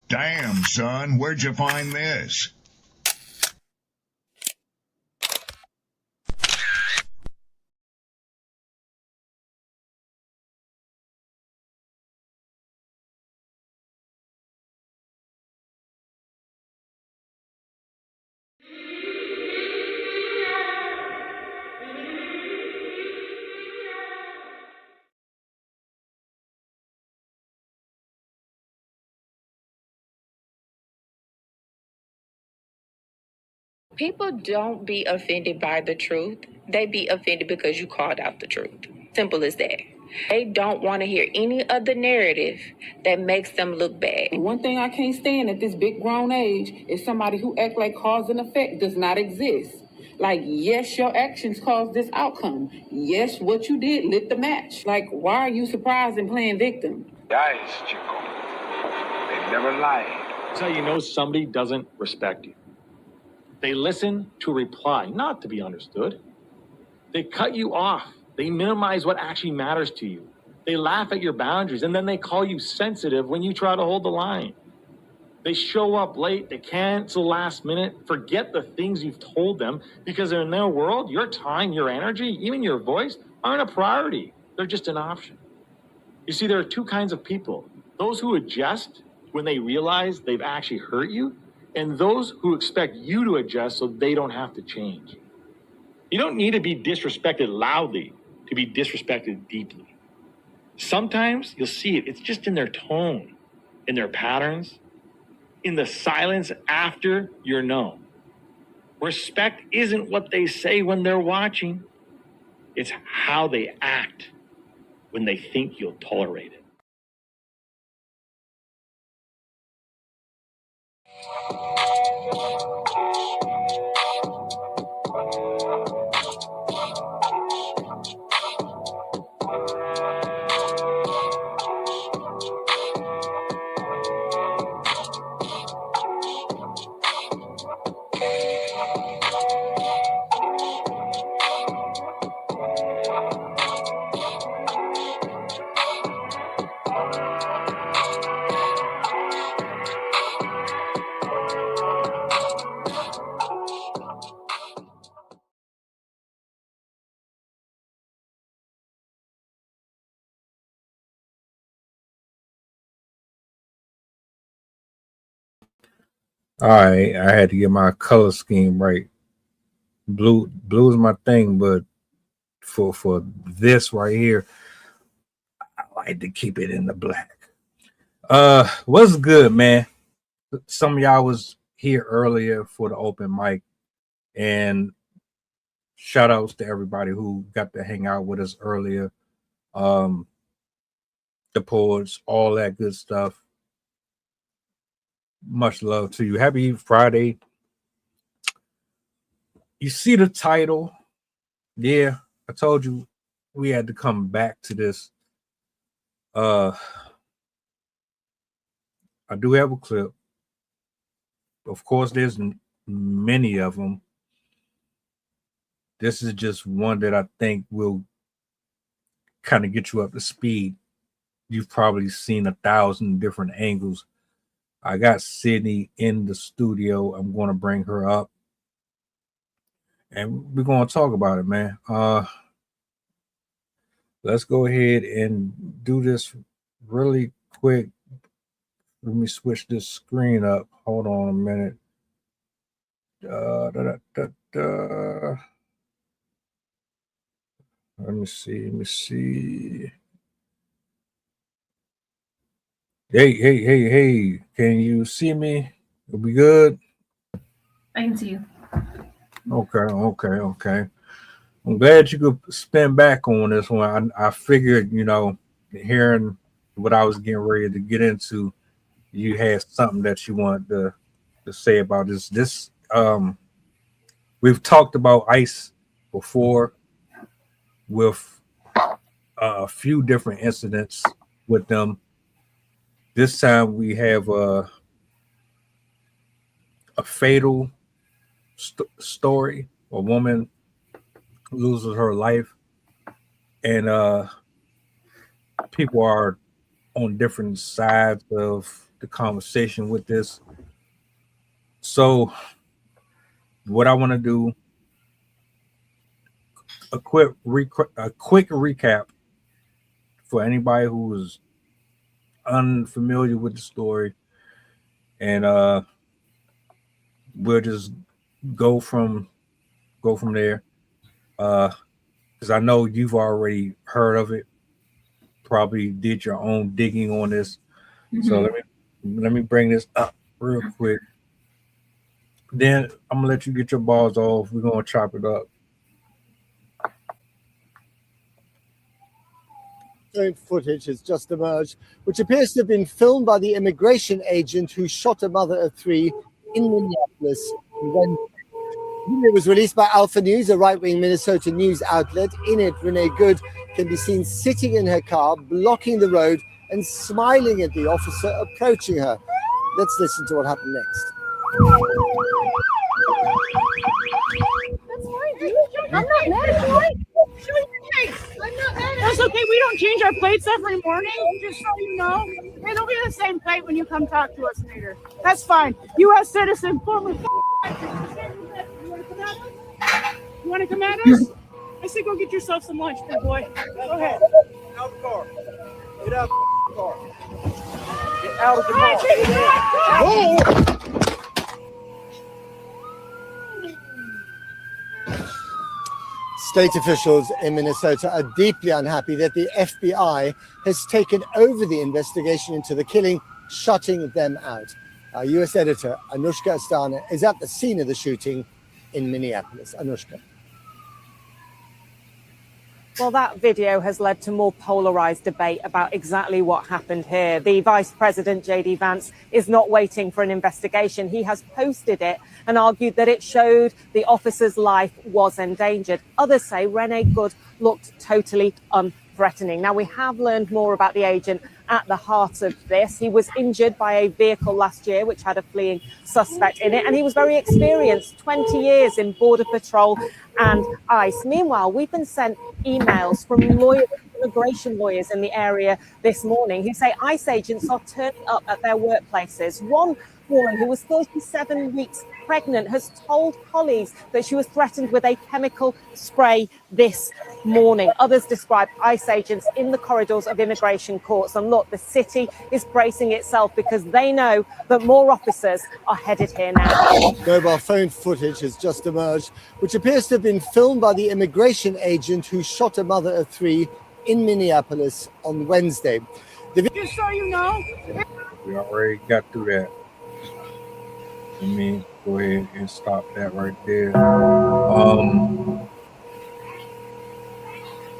Damn, son, where'd you find this? People don't be offended by the truth. They be offended because you called out the truth. Simple as that. They don't want to hear any other narrative that makes them look bad. One thing I can't stand at this big grown age is somebody who act like cause and effect does not exist. Like, yes, your actions caused this outcome. Yes, what you did lit the match. Like, why are you surprised and playing victim? Guys, Chico, they never lied. That's how you know somebody doesn't respect you. They listen to reply, not to be understood. They cut you off. They minimize what actually matters to you. They laugh at your boundaries, and then they call you sensitive when you try to hold the line. They show up late. They cancel last minute, forget the things you've told them, because in their world, your time, your energy, even your voice aren't a priority. They're just an option. You see, there are two kinds of people. Those who adjust when they realize they've actually hurt you, and those who expect you to adjust so they don't have to change. You don't need to be disrespected loudly to be disrespected deeply. Sometimes you'll see it. It's just in their tone, in their patterns, in the silence after you're known. Respect isn't what they say when they're watching. It's how they act when they think you'll tolerate it. All right, I had to get my color scheme right. Blue is my thing, but for this right here, I like to keep it in the black. What's good, man? Some of y'all was here earlier for the open mic, and shout outs to everybody who got to hang out with us earlier. Um, the poets, all that good stuff. Much love to you. Happy Friday. You see the title? Yeah, I told you we had to come back to this. I do have a clip. Of course, there's many of them. This is just one that I think will kind of get you up to speed. You've probably seen 1,000 different angles. I got Sydney in the studio. I'm going to bring her up, and we're going to talk about it, man. Let's go ahead and do this really quick. Let me switch this screen up. Hold on a minute. Let me see. Hey. Can you see me? It'll be good. I can see you. Okay. I'm glad you could spin back on this one. I figured, hearing what I was getting ready to get into, you had something that you wanted to say about this. We've talked about ICE before with a few different incidents with them. This time we have a fatal story. A woman loses her life, and people are on different sides of the conversation with this. So what I want to do, a quick recap for anybody who is unfamiliar with the story, and we'll just go from there. Because I know you've already heard of it, probably did your own digging on this. So let me bring this up real quick. Then I'm gonna let you get your balls off. We're gonna chop it up. Footage has just emerged, which appears to have been filmed by the immigration agent who shot a mother of three in Minneapolis. When the video was released by Alpha News, a right-wing Minnesota news outlet. In it, Renee Good can be seen sitting in her car, blocking the road and smiling at the officer approaching her. Let's listen to what happened next. That's fine, dude. I'm not mad at you. Show your face. I'm not mad at you. That's okay. We don't change our plates every morning, just so you know. It'll be the same plate when you come talk to us later. That's fine. U.S. citizen, former. You want to come at us? I say go get yourself some lunch, big boy. Go ahead. Get out of the car. Get out of the car. Get out of the car. Oh! State officials in Minnesota are deeply unhappy that the FBI has taken over the investigation into the killing, shutting them out. Our U.S. editor, Anushka Astana, is at the scene of the shooting in Minneapolis. Anushka. Well, that video has led to more polarized debate about exactly what happened here. The Vice President, J.D. Vance, is not waiting for an investigation. He has posted it and argued that it showed the officer's life was endangered. Others say Renee Good looked totally unthreatening. Now, we have learned more about the agent at the heart of this. He was injured by a vehicle last year, which had a fleeing suspect in it, and he was very experienced, 20 years in Border Patrol and ICE. Meanwhile, we've been sent emails from immigration lawyers in the area this morning who say ICE agents are turning up at their workplaces. One woman who was 37 weeks pregnant has told colleagues that she was threatened with a chemical spray this morning. Others describe ICE agents in the corridors of immigration courts. And look, the city is bracing itself because they know that more officers are headed here now. Mobile phone footage has just emerged, which appears to have been filmed by the immigration agent who shot a mother of three in Minneapolis on Wednesday. Just so you know. We already got through that. Let me go ahead and stop that right there.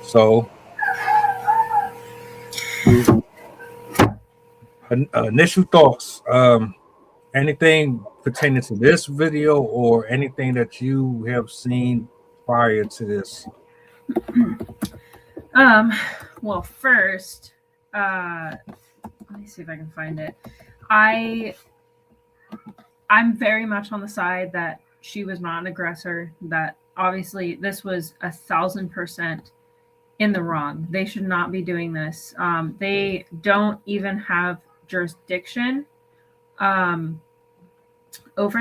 So initial thoughts, anything pertaining to this video or anything that you have seen prior to this? Well, first, let me see if I can find it. I'm very much on the side that she was not an aggressor, that obviously this was 1,000% in the wrong. They should not be doing this. They don't even have jurisdiction over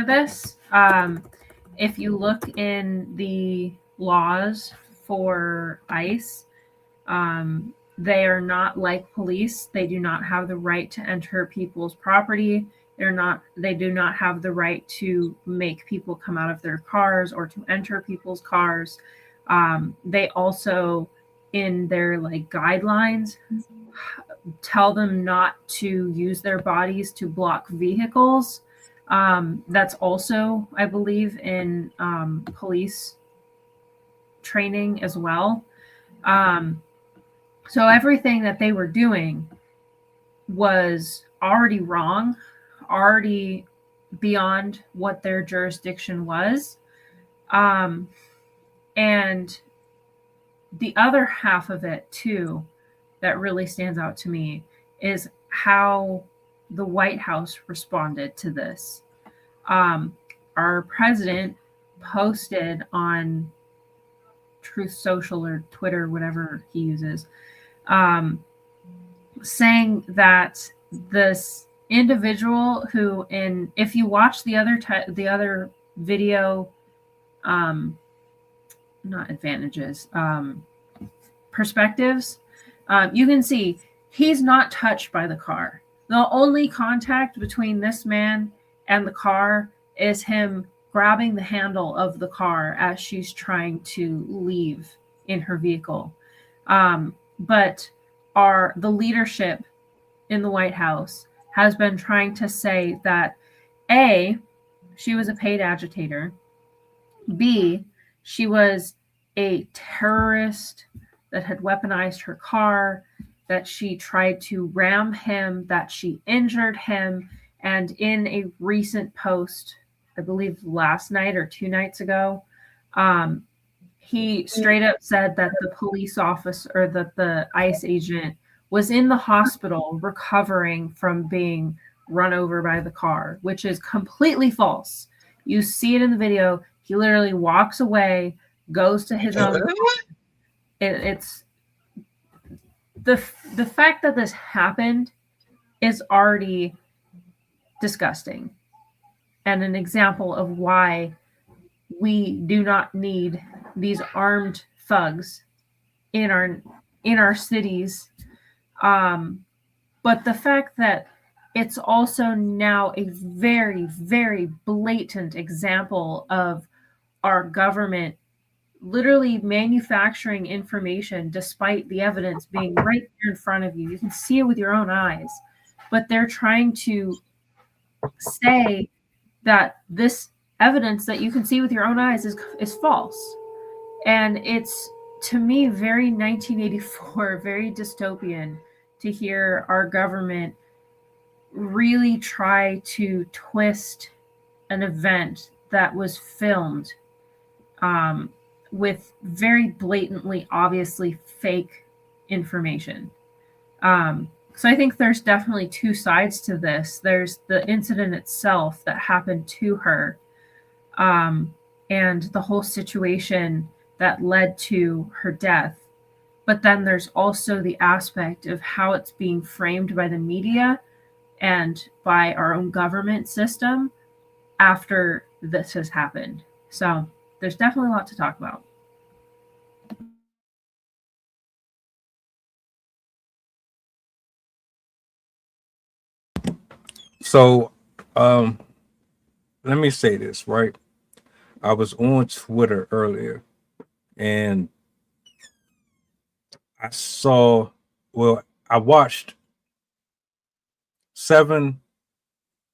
this. If you look in the laws for ICE, they are not like police. They do not have the right to enter people's property. They do not have the right to make people come out of their cars or to enter people's cars. They also, in their guidelines, tell them not to use their bodies to block vehicles. That's also, I believe, in police training as well. So everything that they were doing was already wrong, already beyond what their jurisdiction was. And the other half of it too, that really stands out to me, is how the White House responded to this. Our president posted on Truth Social or Twitter, whatever he uses, saying that this individual who, if you watch the other video, not advantages, perspectives, you can see he's not touched by the car. The only contact between this man and the car is him grabbing the handle of the car as she's trying to leave in her vehicle. But the leadership in the White House has been trying to say that A, she was a paid agitator, B, she was a terrorist that had weaponized her car, that she tried to ram him, that she injured him. And in a recent post, I believe last night or 2 nights ago, he straight up said that the police officer, or that the ICE agent, was in the hospital recovering from being run over by the car, which is completely false. You see it in the video. He literally walks away, goes to his own. It's the fact that this happened is already disgusting, and an example of why we do not need these armed thugs in our cities. But the fact that it's also now a very, very blatant example of our government literally manufacturing information despite the evidence being right there in front of you. You can see it with your own eyes, but they're trying to say that this evidence that you can see with your own eyes is false. And it's, to me, very 1984, very dystopian to hear our government really try to twist an event that was filmed with very blatantly, obviously fake information. So I think there's definitely two sides to this. There's the incident itself that happened to her, and the whole situation that led to her death. But then there's also the aspect of how it's being framed by the media and by our own government system after this has happened. So there's definitely a lot to talk about. So, let me say this, right? I was on Twitter earlier and I watched seven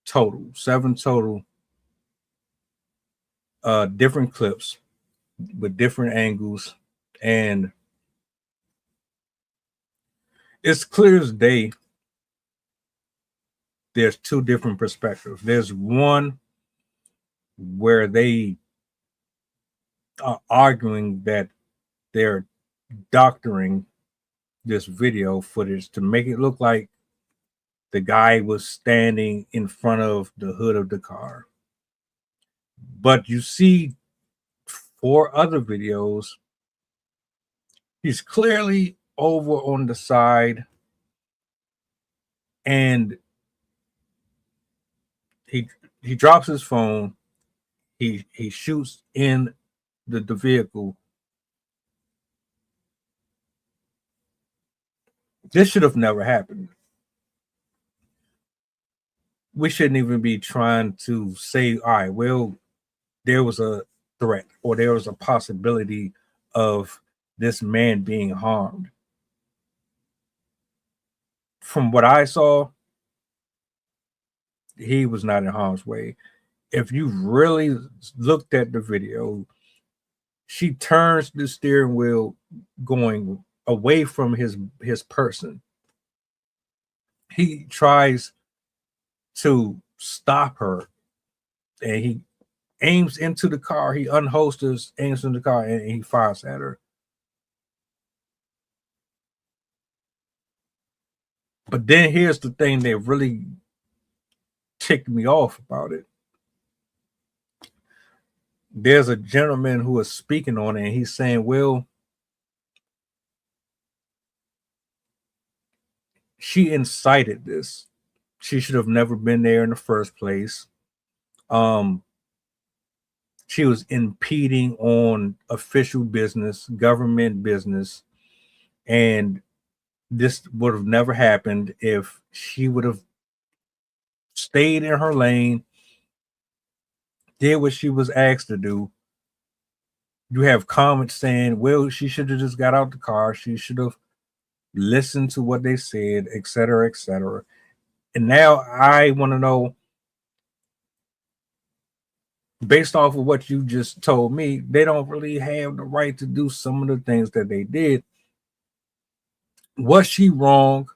total different clips with different angles, and it's clear as day there's two different perspectives. There's one where they are arguing that they're doctoring this video footage to make it look like the guy was standing in front of the hood of the car. But you see 4 other videos, he's clearly over on the side, and he drops his phone, he shoots in the vehicle. This should have never happened. We shouldn't even be trying to say, all right, well, there was a threat or there was a possibility of this man being harmed. From what I saw, he was not in harm's way. If you really looked at the video, she turns the steering wheel going away from his person. He tries to stop her and he aims into the car. He unholsters, aims into the car, and he fires at her. But then here's the thing that really ticked me off about it. There's a gentleman who is speaking on it, and he's saying, well, she incited this. She should have never been there in the first place. She was impeding on official business, government business, and this would have never happened if she would have stayed in her lane, did what she was asked to do. You have comments saying, well, she should have just got out the car. She should have listened to what they said, et cetera, et cetera. And now I want to know, based off of what you just told me, they don't really have the right to do some of the things that they did. Was she wrong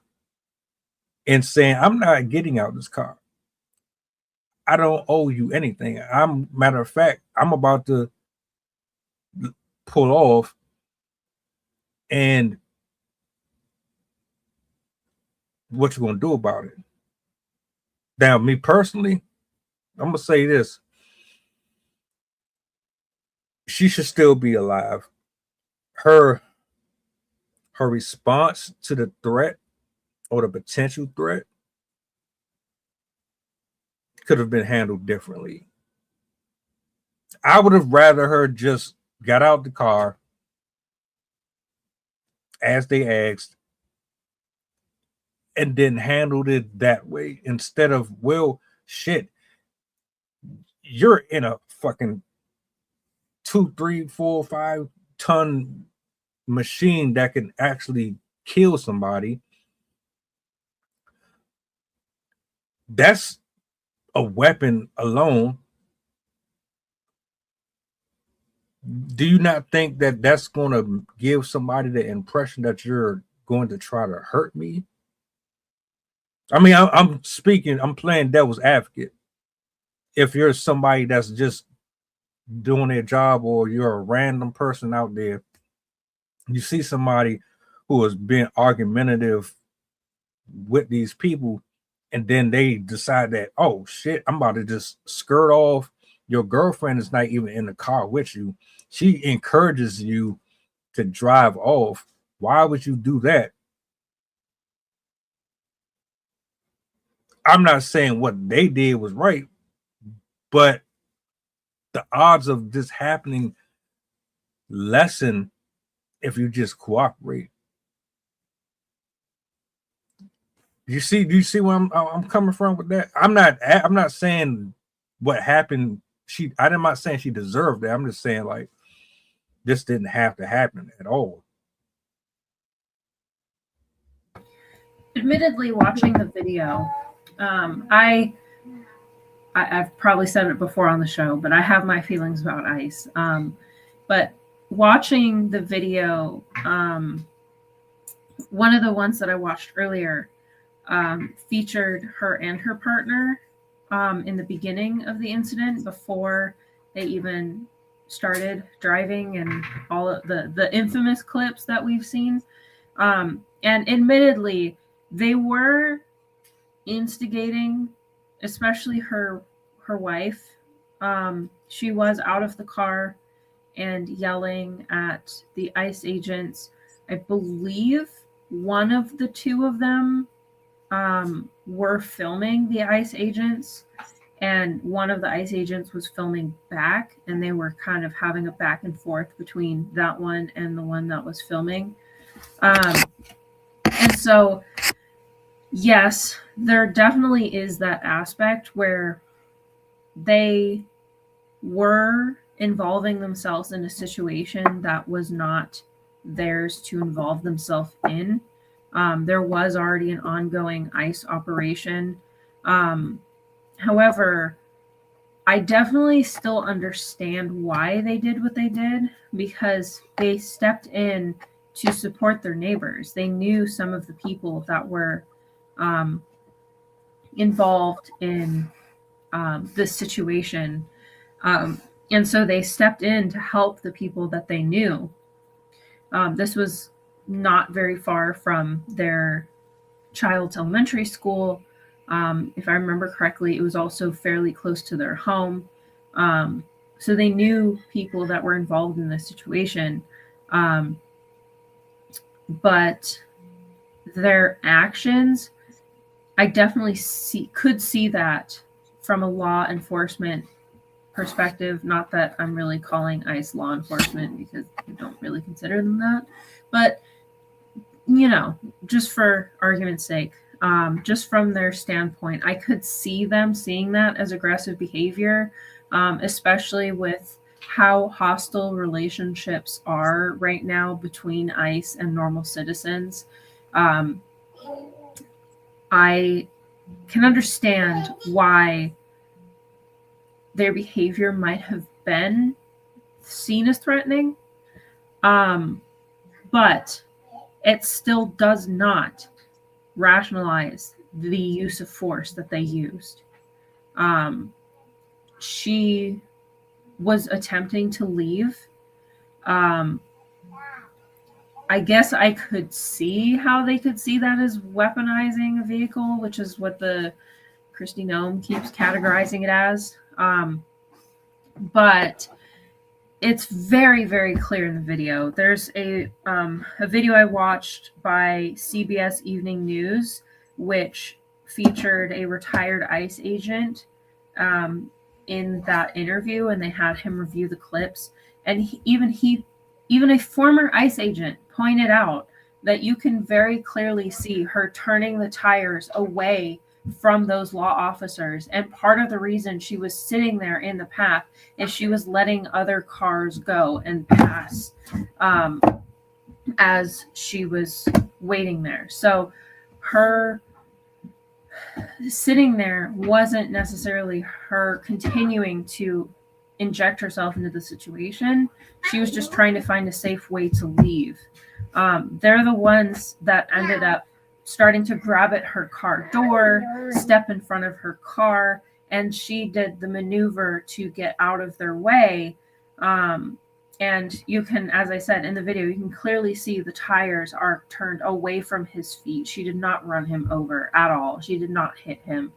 in saying, I'm not getting out this car? I don't owe you anything. Matter of fact, I'm about to pull off, and what you gonna do about it? Now, me personally, I'm gonna say this. She should still be alive. Her response to the threat or the potential threat could have been handled differently. I would have rather her just got out the car as they asked and then handled it that way, instead of, well, shit, you're in a fucking 2, 3, 4, 5-ton machine that can actually kill somebody. That's a weapon alone. Do you not think that that's going to give somebody the impression that you're going to try to hurt me? I mean, I'm playing devil's advocate. If you're somebody that's just doing their job, or you're a random person out there, you see somebody who has been argumentative with these people, and then they decide that, oh shit, I'm about to just skirt off. Your girlfriend is not even in the car with you. She encourages you to drive off. Why would you do that? I'm not saying what they did was right, but the odds of this happening lessen if you just cooperate. Do you see where I'm coming from with that? I'm not saying what happened. I'm not saying she deserved that. I'm just saying, like, this didn't have to happen at all. Admittedly, watching the video, I've probably said it before on the show, but I have my feelings about ICE. But watching the video, one of the ones that I watched earlier featured her and her partner in the beginning of the incident, before they even started driving, and all of the infamous clips that we've seen. And admittedly, they were instigating, especially her wife. She was out of the car and yelling at the ICE agents. I believe one of the two of them were filming the ICE agents, and one of the ICE agents was filming back, and they were kind of having a back and forth between that one and the one that was filming. And so, yes, there definitely is that aspect where they were involving themselves in a situation that was not theirs to involve themselves in. There was already an ongoing ICE operation. However, I definitely still understand why they did what they did, because they stepped in to support their neighbors. They knew some of the people that were involved in this situation. And so they stepped in to help the people that they knew. This was not very far from their child's elementary school. If I remember correctly, it was also fairly close to their home. So they knew people that were involved in this situation. But their actions I definitely could see that from a law enforcement perspective. Not that I'm really calling ICE law enforcement because I don't really consider them that, but just for argument's sake, just from their standpoint, I could see them seeing that as aggressive behavior, especially with how hostile relationships are right now between ICE and normal citizens. I can understand why their behavior might have been seen as threatening, but it still does not rationalize the use of force that they used. She was attempting to leave. I guess I could see how they could see that as weaponizing a vehicle, which is what the Christy Nome keeps categorizing it as. But it's very, very clear in the video. There's a video I watched by CBS Evening News, which featured a retired ICE agent in that interview, and they had him review the clips. And even a former ICE agent pointed out that you can very clearly see her turning the tires away from those law officers. And part of the reason she was sitting there in the path is she was letting other cars go and pass as she was waiting there. So her sitting there wasn't necessarily her continuing to inject herself into the situation. She was just trying to find a safe way to leave. They're the ones that ended up starting to grab at her car door, step in front of her car, and she did the maneuver to get out of their way. And you can, as I said in the video, you can clearly see the tires are turned away from his feet. She did not run him over at all. She did not hit him.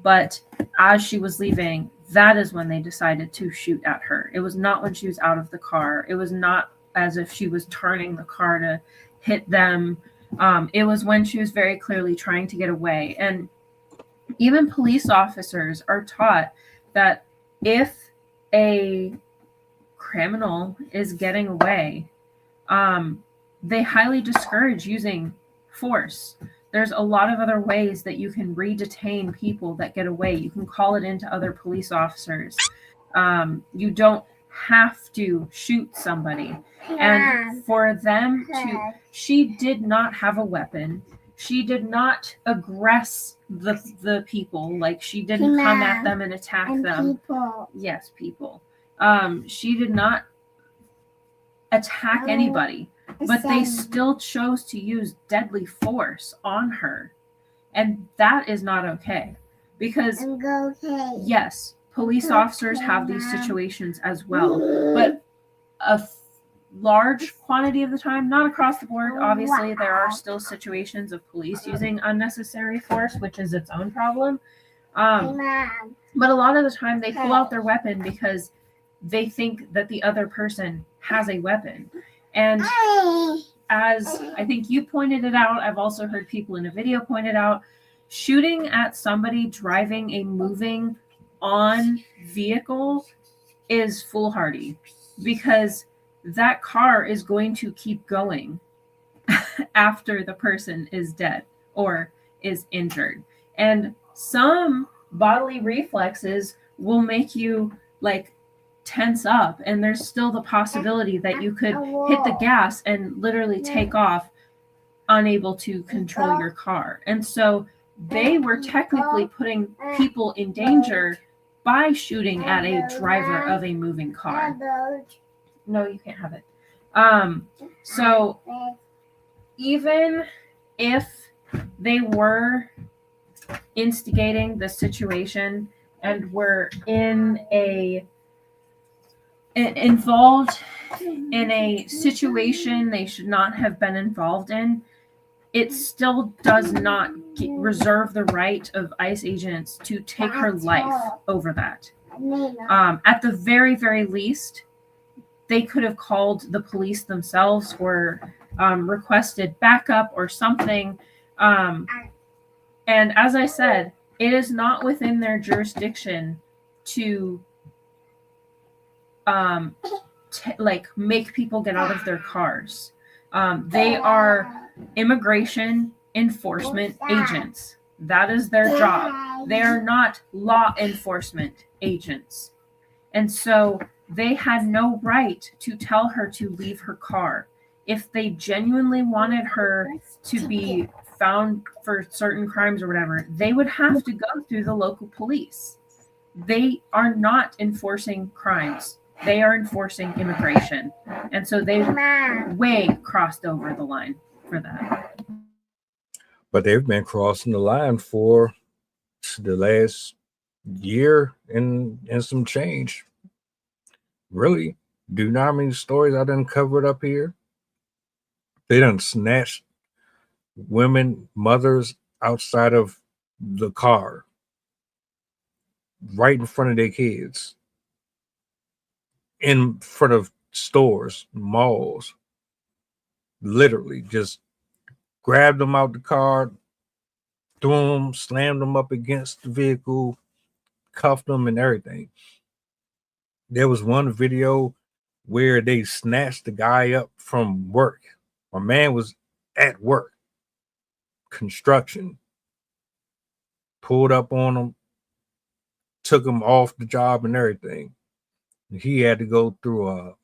But as she was leaving, that is when they decided to shoot at her. It was not when she was out of the car. It was not as if she was turning the car to hit them. It was when she was very clearly trying to get away. And even police officers are taught that if a criminal is getting away, they highly discourage using force. There's a lot of other ways that you can re-detain people that get away. You can call it into other police officers. You don't have to shoot somebody. And for them to, she did not have a weapon. She did not aggress the people. Like, she didn't come at them and attack them. People. Yes, people. She did not attack anybody, but they still chose to use deadly force on her. And that is not okay. Because, yes, police officers have these situations as well, but a large quantity of the time, not across the board, obviously, there are still situations of police using unnecessary force, which is its own problem. But a lot of the time, they pull out their weapon because they think that the other person has a weapon. And as I think you pointed it out, I've also heard people in a video point it out, shooting at somebody driving a moving on vehicle is foolhardy, because that car is going to keep going after the person is dead or is injured. And some bodily reflexes will make you like tense up, and there's still the possibility that you could hit the gas and literally take off, unable to control your car. And so they were technically putting people in danger by shooting at a driver of a moving car. No, you can't have it. So even if they were instigating the situation and were involved in a situation they should not have been involved in, it still does not reserve the right of ICE agents to take her life over that. At the very, very least, they could have called the police themselves or requested backup or something. And as I said, it is not within their jurisdiction to make people get out of their cars. They are immigration enforcement agents. That is their job. They are not law enforcement agents. And so they had no right to tell her to leave her car. If they genuinely wanted her to be found for certain crimes or whatever, they would have to go through the local police. They are not enforcing crimes. They are enforcing immigration. And so they way crossed over the line for that. But they've been crossing the line for the last year and some change. Really, do you know how many stories I done covered up here? They done snatched women, mothers outside of the car, right in front of their kids, in front of stores, malls. Literally, just grabbed them out the car, threw them, slammed them up against the vehicle, cuffed them, and everything. There was one video where they snatched the guy up from work. My man was at work, construction, pulled up on him, took him off the job and everything. He had to go through a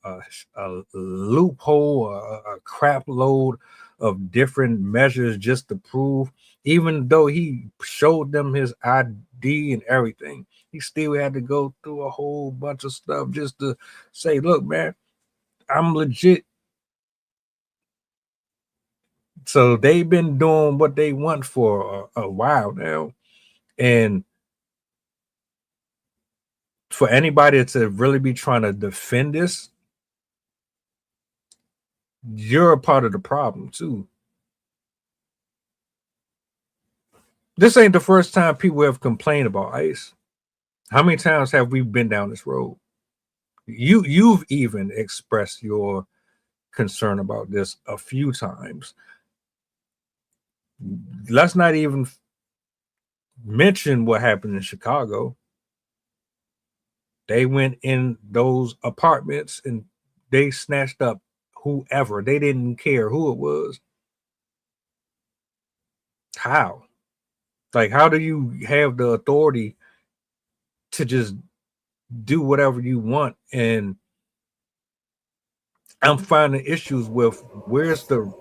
loophole, a crap load of different measures just to prove, even though he showed them his ID and everything, he still had to go through a whole bunch of stuff just to say, look, man, I'm legit. So they've been doing what they want for a while now. And for anybody to really be trying to defend this, you're a part of the problem too. This ain't the first time people have complained about ICE. How many times have we been down this road? You've even expressed your concern about this a few times. Let's not even mention what happened in Chicago. They went in those apartments and they snatched up whoever. They didn't care who it was. How? Like, how do you have the authority to just do whatever you want? And I'm finding issues with where's the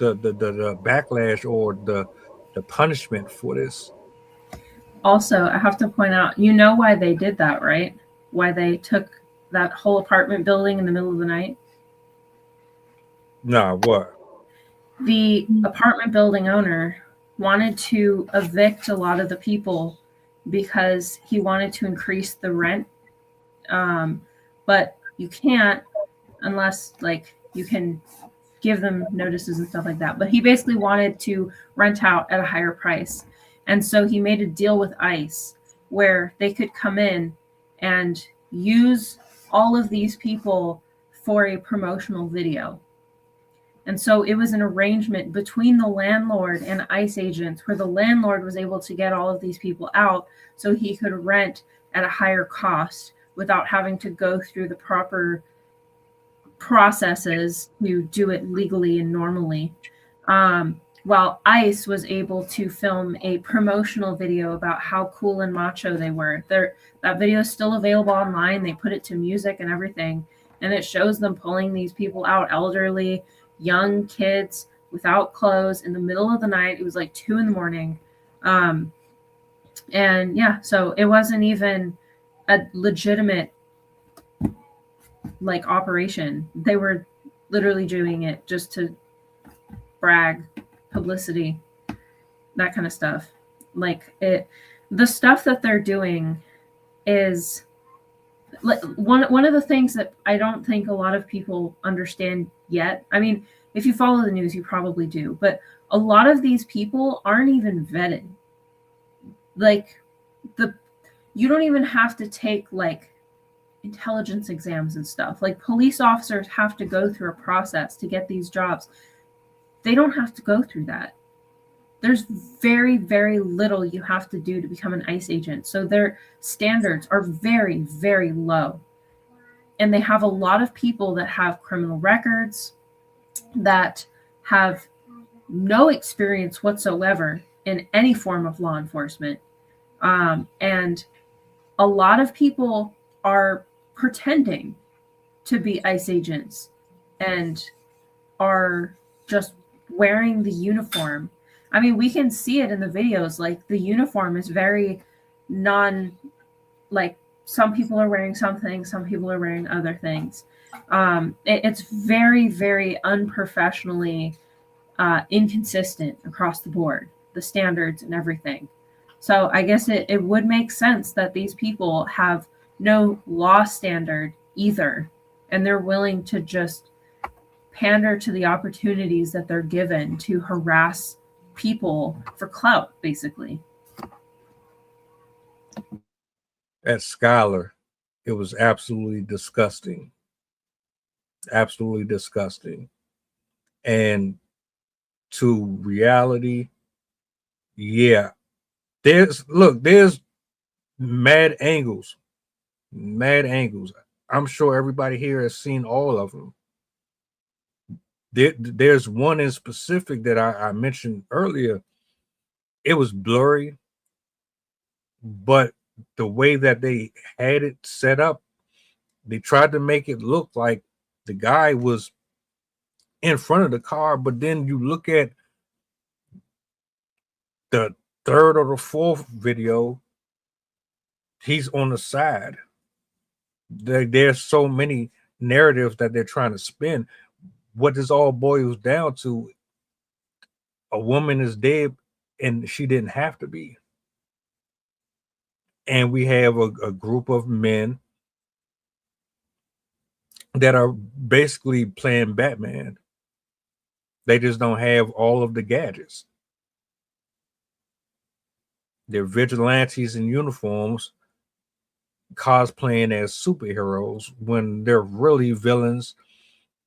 backlash or the punishment for this. Also, I have to point out, you know why they did that, right? Why they took that whole apartment building in the middle of the night? Nah, what? The apartment building owner wanted to evict a lot of the people because he wanted to increase the rent. But you can't unless you can give them notices and stuff like that. But he basically wanted to rent out at a higher price. And so he made a deal with ICE where they could come in and use all of these people for a promotional video. And so it was an arrangement between the landlord and ICE agents where the landlord was able to get all of these people out so he could rent at a higher cost without having to go through the proper processes to do it legally and normally. While ICE was able to film a promotional video about how cool and macho they were. That video is still available online. They put it to music and everything. And it shows them pulling these people out, elderly, young kids without clothes in the middle of the night. It was like 2 a.m. And yeah, so it wasn't even a legitimate operation. They were literally doing it just to brag, publicity, that kind of stuff. The stuff that they're doing is one of the things that I don't think a lot of people understand yet. I mean, if you follow the news, you probably do, but a lot of these people aren't even vetted. You don't even have to take intelligence exams and stuff. Police officers have to go through a process to get these jobs. They don't have to go through that. There's very, very little you have to do to become an ICE agent. So their standards are very, very low. And they have a lot of people that have criminal records, that have no experience whatsoever in any form of law enforcement. And a lot of people are pretending to be ICE agents and are just wearing the uniform. I mean, we can see it in the videos. Like, the uniform is very like, some people are wearing something, some people are wearing other things. It's very, very unprofessionally inconsistent across the board, the standards and everything. So I guess it would make sense that these people have no law standard either, and they're willing to just pander to the opportunities that they're given to harass people for clout, basically. At Scholar, it was absolutely disgusting. Absolutely disgusting. And to reality, yeah. There's mad angles. Mad angles. I'm sure everybody here has seen all of them. There's one in specific that I mentioned earlier. It was blurry, but the way that they had it set up, they tried to make it look like the guy was in front of the car, but then you look at the third or the fourth video, he's on the side. There's so many narratives that they're trying to spin. What this all boils down to, a woman is dead and she didn't have to be. And we have a group of men that are basically playing Batman. They just don't have all of the gadgets. They're vigilantes in uniforms cosplaying as superheroes when they're really villains,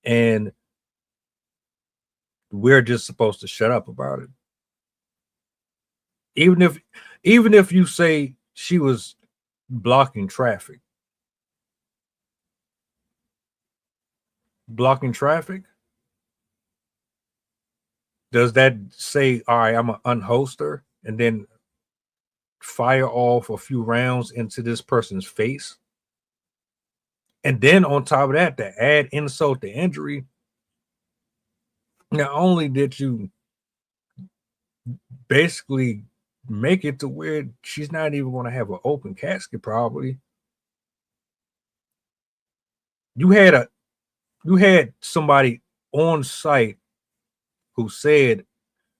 and we're just supposed to shut up about it. Even if you say she was blocking traffic, does that say, all right, I'm gonna unhost her and then fire off a few rounds into this person's face? And then on top of that, to add insult to injury, not only did you basically make it to where she's not even going to have an open casket, probably. You had somebody on site who said,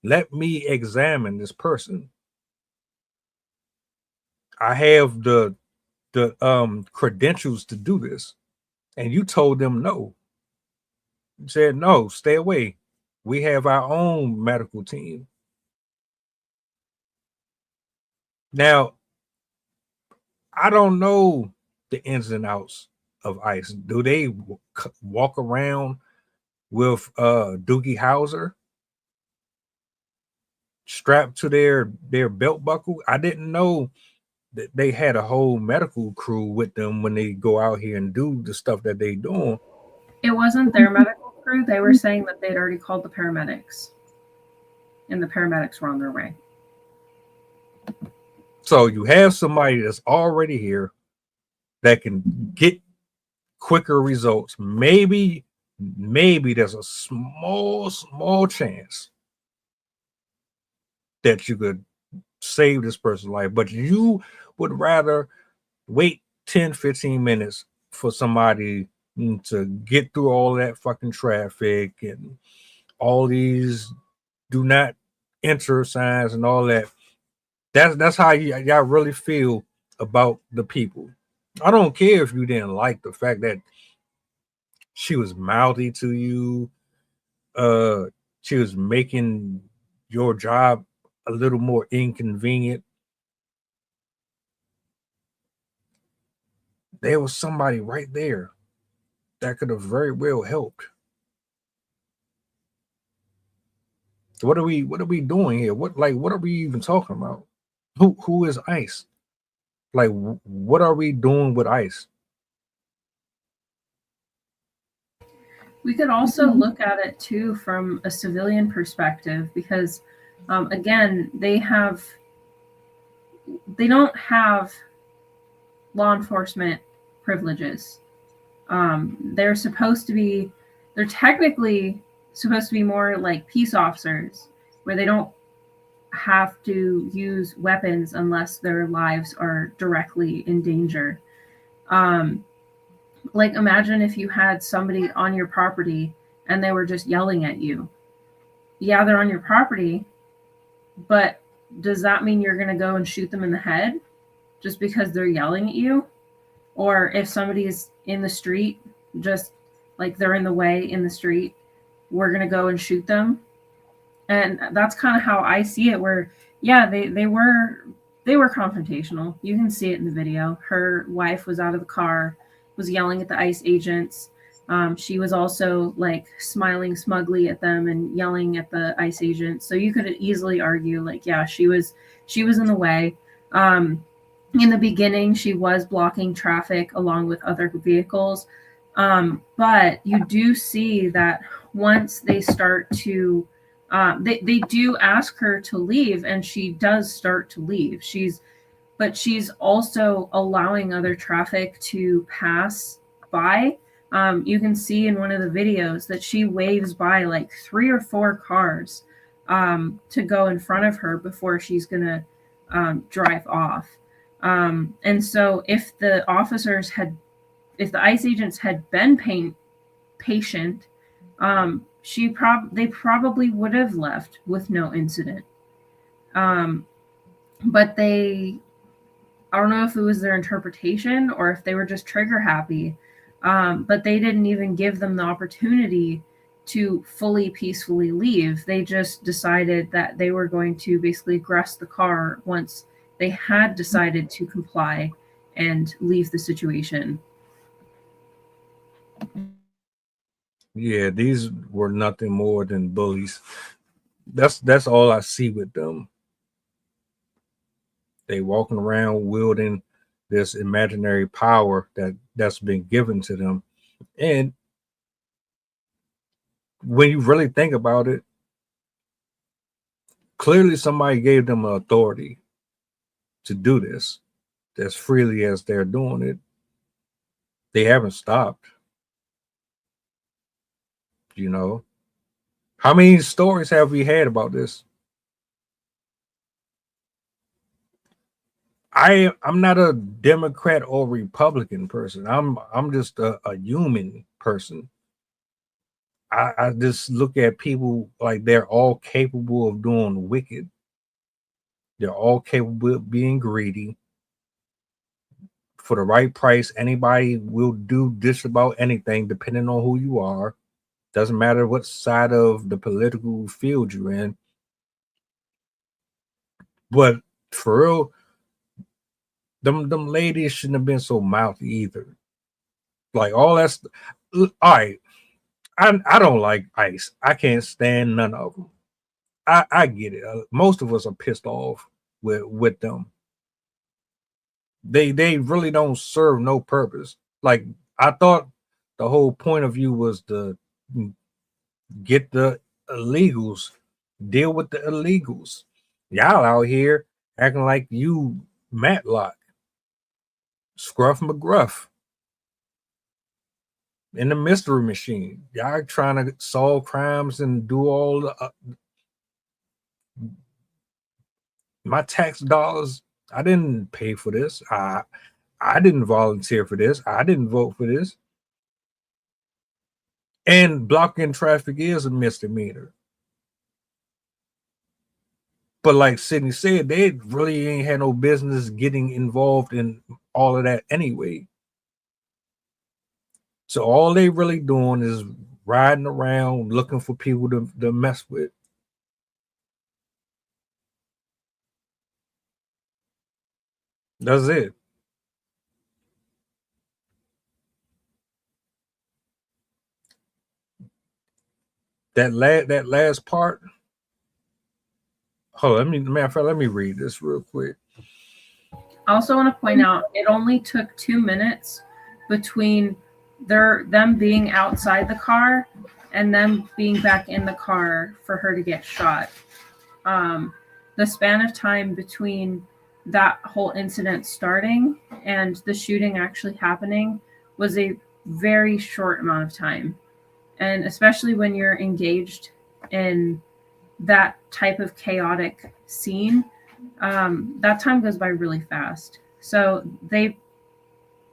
let me examine this person. I have the credentials to do this. And you told them no. You said, no, stay away. We have our own medical team. Now, I don't know the ins and outs of ICE. Do they walk around with Doogie Howser strapped to their belt buckle? I didn't know that they had a whole medical crew with them when they go out here and do the stuff that they doing. It wasn't their medical crew. They were saying that they'd already called the paramedics, and the paramedics were on their way. So you have somebody that's already here that can get quicker results. Maybe there's a small chance that you could save this person's life, but you would rather wait 10-15 minutes for somebody to get through all that fucking traffic and all these do not enter signs and all that. That's how y'all really feel about the people. I don't care if you didn't like the fact that she was mouthy to you. She was making your job a little more inconvenient. There was somebody right there that could have very well helped. What are we doing here? What are we even talking about? Who is ICE? Like, what are we doing with ICE? We could also look at it too from a civilian perspective because, again, they don't have law enforcement privileges. They're technically supposed to be more like peace officers, where they don't have to use weapons unless their lives are directly in danger. Um, like imagine if you had somebody on your property and they were just yelling at you. Yeah, they're on your property, but does that mean you're going to go and shoot them in the head just because they're yelling at you? Or if somebody's in the street, just like they're in the way in the street, we're going to go and shoot them? And that's kind of how I see it, where yeah, they were confrontational. You can see it in the video. Her wife was out of the car, was yelling at the ICE agents. She was also like smiling smugly at them and yelling at the ICE agents. So you could easily argue like, yeah, she was in the way. In the beginning, she was blocking traffic along with other vehicles. But you do see that once they start to they do ask her to leave, and she does start to leave. But she's also allowing other traffic to pass by. You can see in one of the videos that she waves by like 3 or 4 cars to go in front of her before she's gonna drive off. And so if the ICE agents had been patient, they probably would have left with no incident. But I don't know if it was their interpretation or if they were just trigger happy, but they didn't even give them the opportunity to fully peacefully leave. They just decided that they were going to basically arrest the car once they had decided to comply and leave the situation. Yeah, these were nothing more than bullies. That's all I see with them. They walking around wielding this imaginary power that's been given to them. And when you really think about it, clearly somebody gave them authority to do this as freely as they're doing it. They haven't stopped. You know, how many stories have we had about this? I'm not a Democrat or Republican person. I'm just a human person. I just look at people like they're all capable of doing wicked. They're all capable of being greedy. For the right price, anybody will do just about anything, depending on who you are. Doesn't matter what side of the political field you're in. But for real, them ladies shouldn't have been so mouthy either. Like all that's all right. I don't like ICE. I can't stand none of them. I get it. Most of us are pissed off with them. They really don't serve no purpose. Like I thought the whole point of view was to get the illegals, deal with the illegals. Y'all out here acting like you Matlock, Scruff McGruff in the mystery machine. Y'all trying to solve crimes and do all the my tax dollars. I didn't pay for this. I didn't volunteer for this. I didn't vote for this. And blocking traffic is a misdemeanor. But like Sydney said, they really ain't had no business getting involved in all of that anyway. So all they really doing is riding around looking for people to mess with. That's it. That last part, Hold on, matter of fact, let me read this real quick. I also want to point out it only took 2 minutes between them being outside the car and them being back in the car for her to get shot. The span of time between that whole incident starting and the shooting actually happening was a very short amount of time. And especially when you're engaged in that type of chaotic scene, that time goes by really fast. So they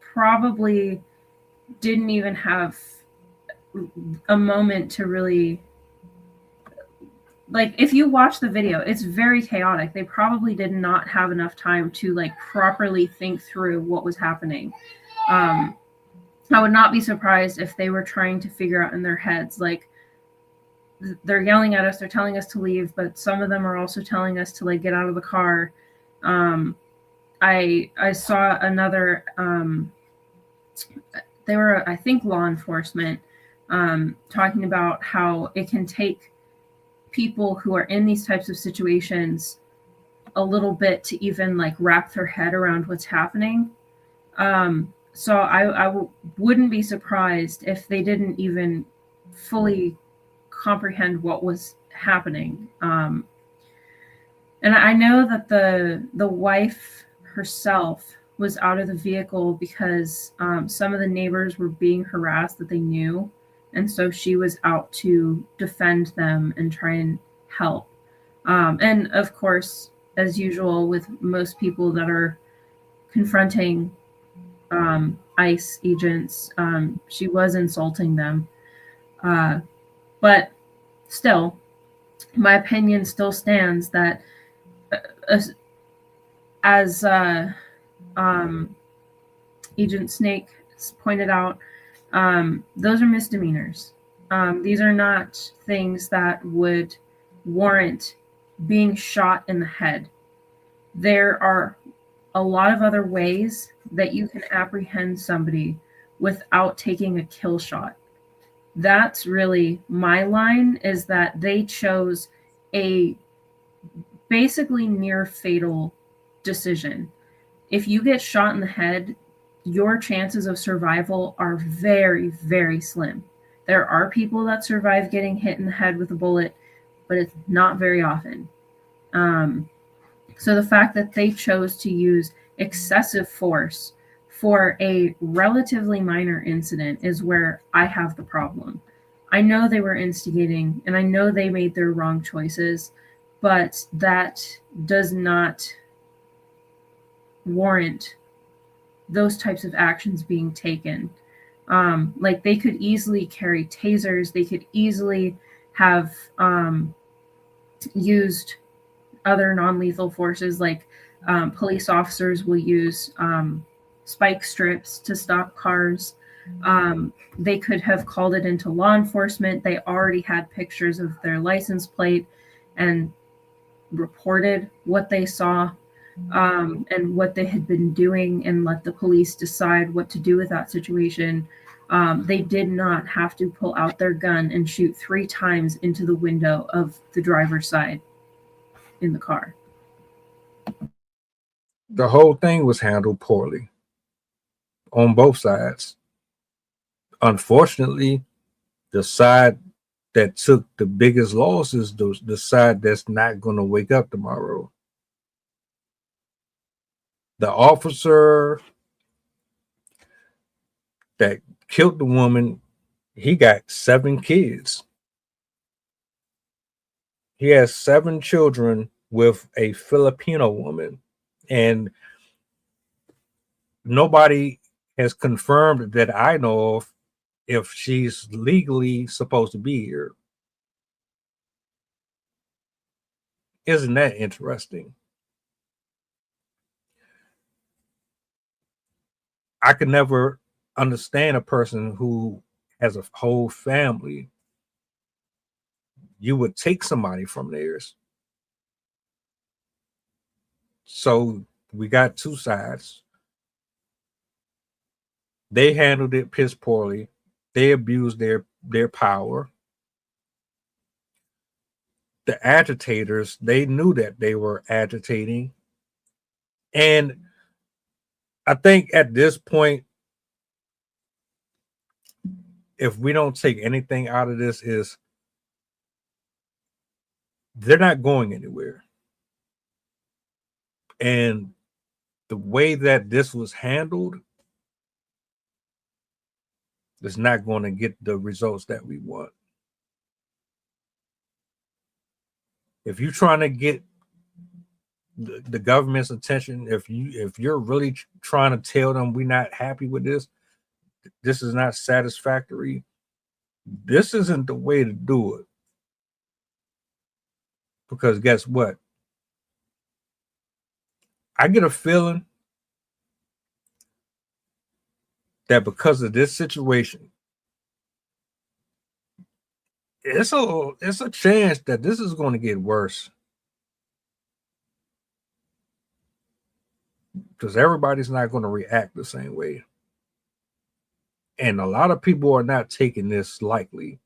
probably didn't even have a moment to really, like, if you watch the video, it's very chaotic. They probably did not have enough time to like properly think through what was happening. I would not be surprised if they were trying to figure out in their heads, like, they're yelling at us, they're telling us to leave, but some of them are also telling us to like get out of the car. I saw another, they were, I think, law enforcement, talking about how it can take people who are in these types of situations a little bit to even like wrap their head around what's happening. So I wouldn't be surprised if they didn't even fully comprehend what was happening. And I know that the wife herself was out of the vehicle because some of the neighbors were being harassed that they knew, and so she was out to defend them and try and help. And of course, as usual with most people that are confronting ICE agents, she was insulting them. But still, my opinion still stands that as Agent Snake pointed out, those are misdemeanors. These are not things that would warrant being shot in the head. There are a lot of other ways that you can apprehend somebody without taking a kill shot. That's really my line, is that they chose a basically near fatal decision. If you get shot in the head, your chances of survival are very, very slim. There are people that survive getting hit in the head with a bullet, but it's not very often. So the fact that they chose to use excessive force for a relatively minor incident is where I have the problem. I know they were instigating, and I know they made their wrong choices, but that does not warrant those types of actions being taken. Like, they could easily carry tasers, they could easily have used other non-lethal forces, like police officers will use spike strips to stop cars. They could have called it into law enforcement. They already had pictures of their license plate and reported what they saw and what they had been doing, and let the police decide what to do with that situation. They did not have to pull out their gun and shoot 3 times into the window of the driver's side in the car. The whole thing was handled poorly on both sides. Unfortunately, the side that took the biggest loss is the side that's not going to wake up tomorrow. The officer that killed the woman, he got 7 kids. He has 7 children with a Filipino woman, and nobody has confirmed that I know of if she's legally supposed to be here. Isn't that interesting? I could never understand a person who has a whole family. You would take somebody from theirs. So we got 2 sides. They handled it piss poorly. They abused their power. the agitators, they knew that they were agitating. And I think at this point, if we don't take anything out of this, is they're not going anywhere. And the way that this was handled is not going to get the results that we want. If you're trying to get the government's attention, if you're really trying to tell them we're not happy with this, this is not satisfactory, this isn't the way to do it. Because guess what? I get a feeling that because of this situation, it's a chance that this is going to get worse. Because everybody's not going to react the same way. And a lot of people are not taking this lightly.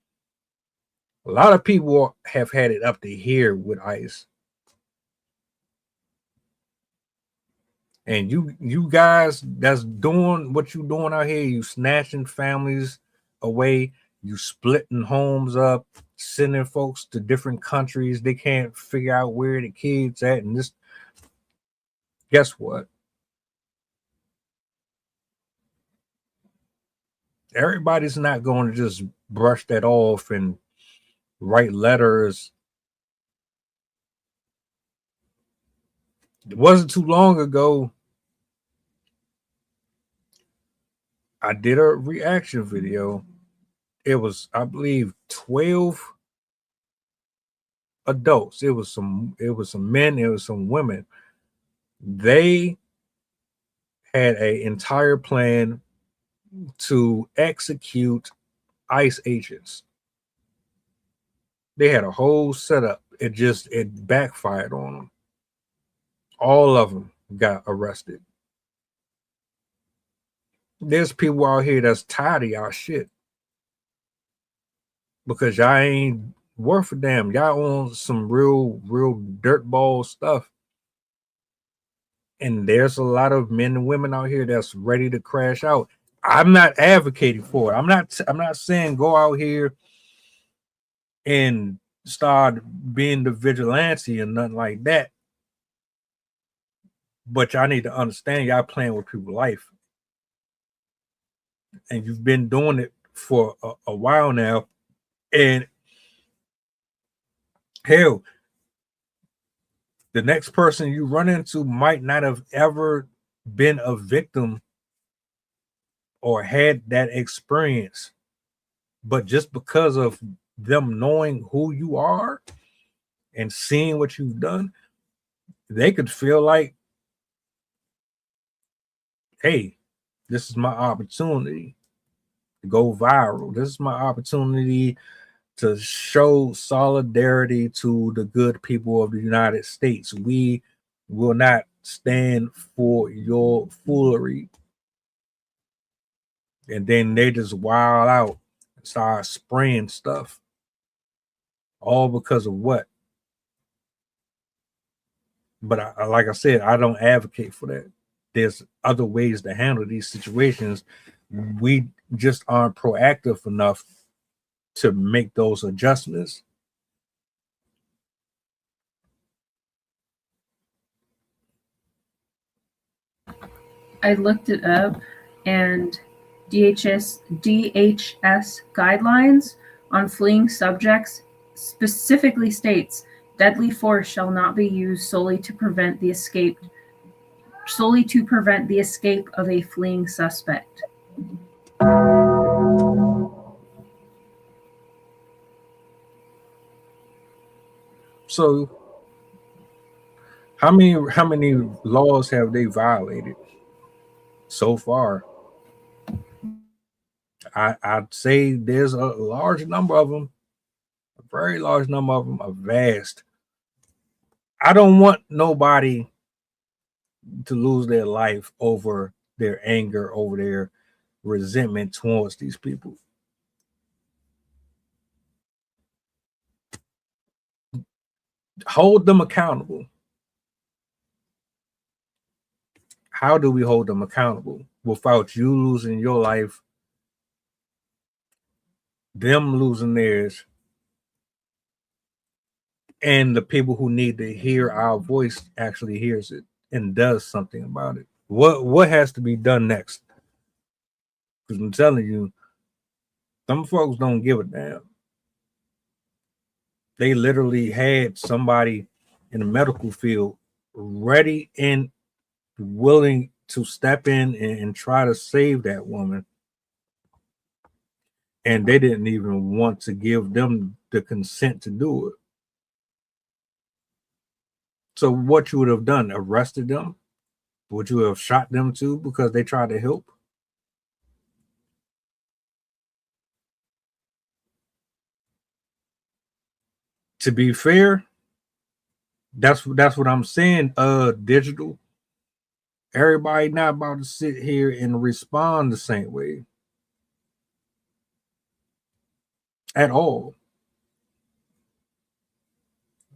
A lot of people have had it up to here with ICE. And you guys that's doing what you doing out here, you snatching families away, you splitting homes up, sending folks to different countries. They can't figure out where the kids at. And this, guess what? Everybody's not going to just brush that off and write letters. It wasn't too long ago, I did a reaction video. It was, I believe, 12 adults. It was some men, it was some women. They had an entire plan to execute ICE agents. They had a whole setup. It backfired on them. All of them got arrested. There's people out here that's tired of y'all shit because y'all ain't worth a damn. Y'all on some real dirtball stuff. And there's a lot of men and women out here that's ready to crash out. I'm not advocating for it. I'm not saying go out here and start being the vigilante and nothing like that. But y'all need to understand y'all playing with people's life. And you've been doing it for a while now. And hell, the next person you run into might not have ever been a victim or had that experience. But just because of them knowing who you are and seeing what you've done, they could feel like, hey, this is my opportunity to go viral. This is my opportunity to show solidarity to the good people of the United States. We will not stand for your foolery. And then they just wild out and start spraying stuff. All because of what? But like I said, I don't advocate for that. There's other ways to handle these situations. We just aren't proactive enough to make those adjustments. I looked it up, and DHS guidelines on fleeing subjects specifically states deadly force shall not be used solely to prevent the escape of a fleeing suspect. So how many laws have they violated so far? I'd say there's a large number of them, a very large number of them, a vast. I don't want nobody to lose their life over their anger, over their resentment towards these people. Hold them accountable. How do we hold them accountable without you losing your life, them losing theirs, and the people who need to hear our voice actually hears it and does something about it? What has to be done next? Because I'm telling you, some folks don't give a damn. They literally had somebody in the medical field ready and willing to step in and try to save that woman. And they didn't even want to give them the consent to do it. So what you would have done, arrested them? Would you have shot them too because they tried to help? To be fair, that's what I'm saying. Digital. Everybody not about to sit here and respond the same way at all.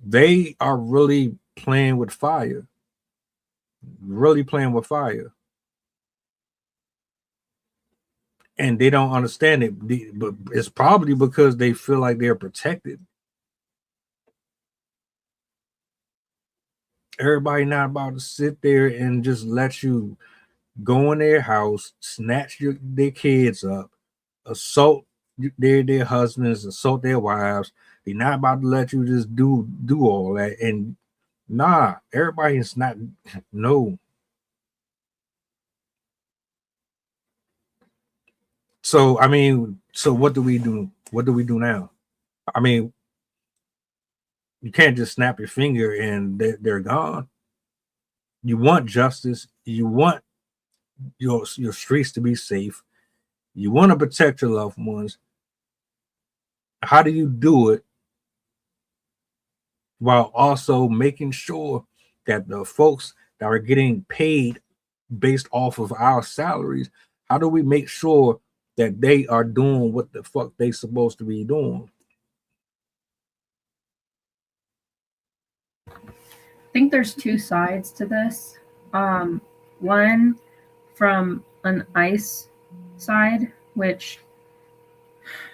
They are really playing with fire. Really playing with fire. And they don't understand it. But it's probably because they feel like they're protected. Everybody not about to sit there and just let you go in their house, snatch their kids up, assault their husbands, assault their wives. They're not about to let you just do all that. And nah, everybody's not. No. So I mean, so what do we do? What do we do now? I mean, you can't just snap your finger and they're gone. You want justice. You want your streets to be safe. You want to protect your loved ones. How do you do it while also making sure that the folks that are getting paid based off of our salaries, how do we make sure that they are doing what the fuck they supposed to be doing? I think there's two sides to this. One from an ICE side, which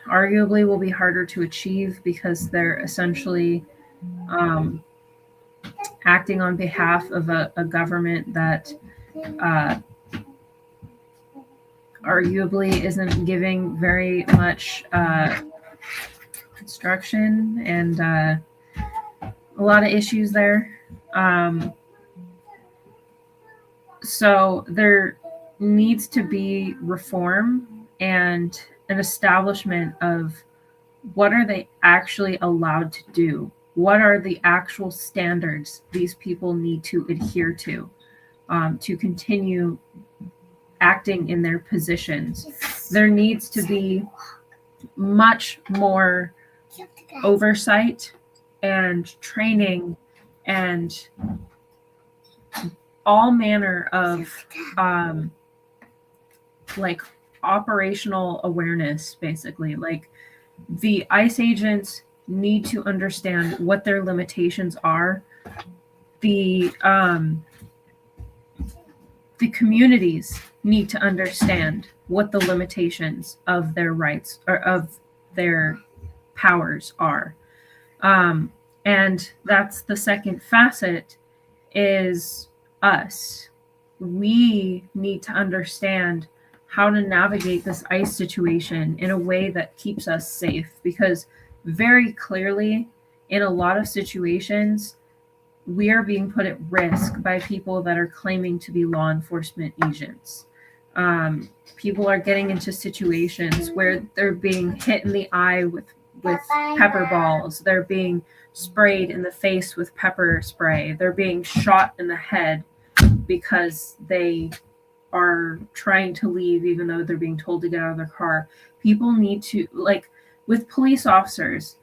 arguably will be harder to achieve because they're essentially acting on behalf of a government that arguably isn't giving very much construction and a lot of issues there. So there needs to be reform and an establishment of what are they actually allowed to do? What are the actual standards these people need to adhere to continue acting in their positions? There needs to be much more oversight and training and all manner of like operational awareness, basically. Like the ICE agents need to understand what their limitations are. The communities need to understand what the limitations of their rights or of their powers are. And that's the second facet is us. We need to understand how to navigate this ICE situation in a way that keeps us safe, because very clearly in a lot of situations we are being put at risk by people that are claiming to be law enforcement agents. People are getting into situations where they're being hit in the eye with pepper balls. They're being sprayed in the face with pepper spray. They're being shot in the head because they are trying to leave even though they're being told to get out of their car. People need to, like with police officers,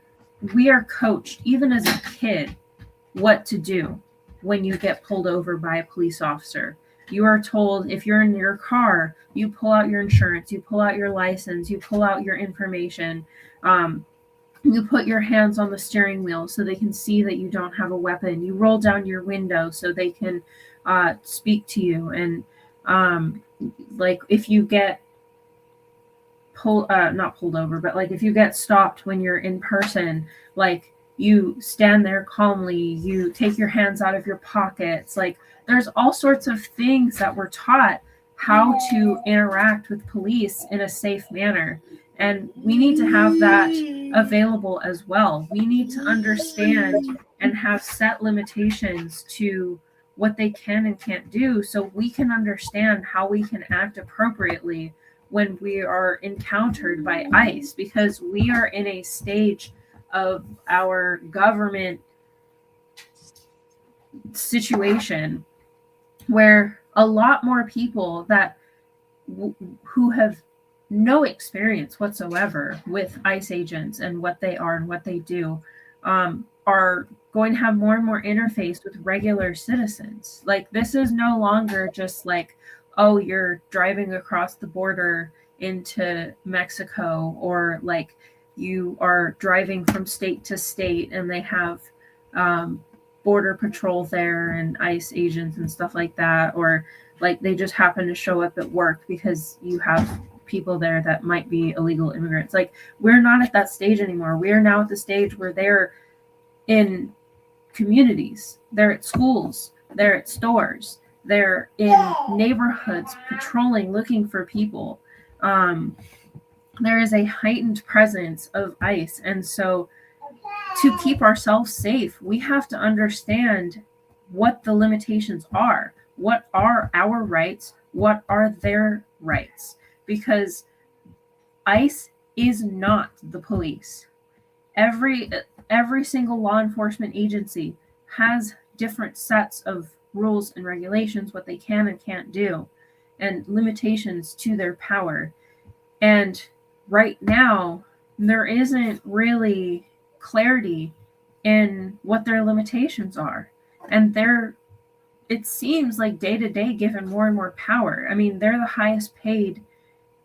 we are coached even as a kid what to do when you get pulled over by a police officer. You are told if you're in your car, you pull out your insurance, you pull out your license, you pull out your information. You put your hands on the steering wheel so they can see that you don't have a weapon. You roll down your window so they can speak to you. And like if you get not pulled over, but like if you get stopped when you're in person, like you stand there calmly, you take your hands out of your pockets. Like there's all sorts of things that we're taught how to interact with police in a safe manner. And we need to have that available as well. We need to understand and have set limitations to what they can and can't do so we can understand how we can act appropriately when we are encountered by ICE, because we are in a stage of our government situation where a lot more people that who have no experience whatsoever with ICE agents and what they are and what they do are going to have more and more interface with regular citizens. Like this is no longer just like, oh, you're driving across the border into Mexico, or like you are driving from state to state and they have border patrol there and ICE agents and stuff like that, or like they just happen to show up at work because you have people there that might be illegal immigrants. Like we're not at that stage anymore. We are now at the stage where they're in communities, they're at schools, they're at stores, they're in neighborhoods patrolling, looking for people. There is a heightened presence of ICE. And so to keep ourselves safe, we have to understand what the limitations are. What are our rights? What are their rights? Because ICE is not the police. Every single law enforcement agency has different sets of rules and regulations, what they can and can't do, and limitations to their power. And right now, there isn't really clarity in what their limitations are. And it seems like day to day given more and more power. I mean, they're the highest paid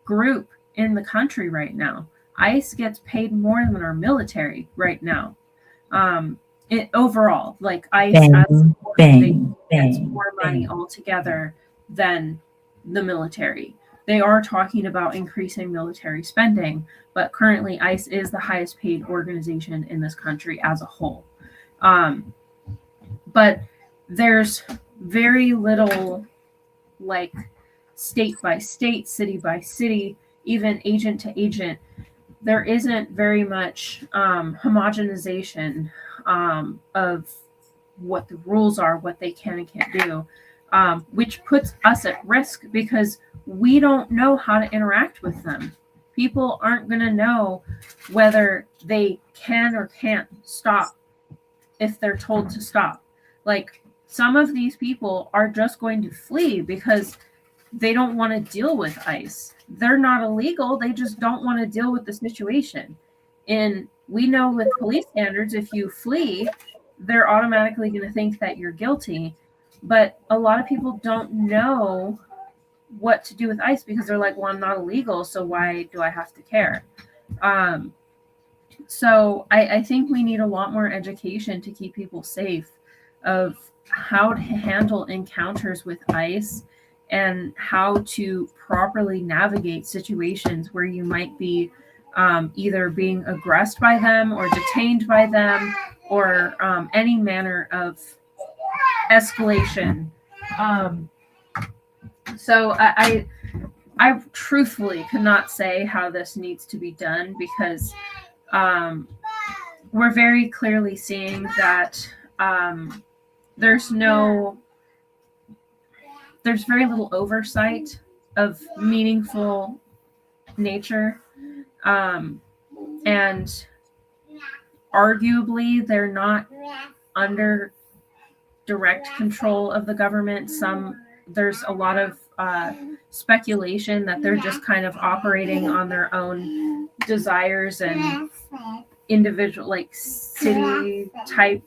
group in the country right now. ICE gets paid more than our military right now. Overall, like ICE as gets more money altogether than the military. They are talking about increasing military spending, but currently ICE is the highest paid organization in this country as a whole. But there's very little, like state by state, city by city, even agent to agent. There isn't very much homogenization of what the rules are, what they can and can't do, which puts us at risk because we don't know how to interact with them. People aren't going to know whether they can or can't stop if they're told to stop. Like some of these people are just going to flee because they don't want to deal with ICE. They're not illegal. They just don't want to deal with the situation. And we know with police standards, if you flee, they're automatically going to think that you're guilty. But a lot of people don't know what to do with ICE because they're like, well, I'm not illegal, so why do I have to care? So I think we need a lot more education to keep people safe of how to handle encounters with ICE and how to properly navigate situations where you might be either being aggressed by them or detained by them or any manner of escalation. So I truthfully cannot say how this needs to be done because we're very clearly seeing that there's very little oversight of meaningful nature. And arguably, they're not under direct control of the government. There's a lot of speculation that they're just kind of operating on their own desires and individual, like city type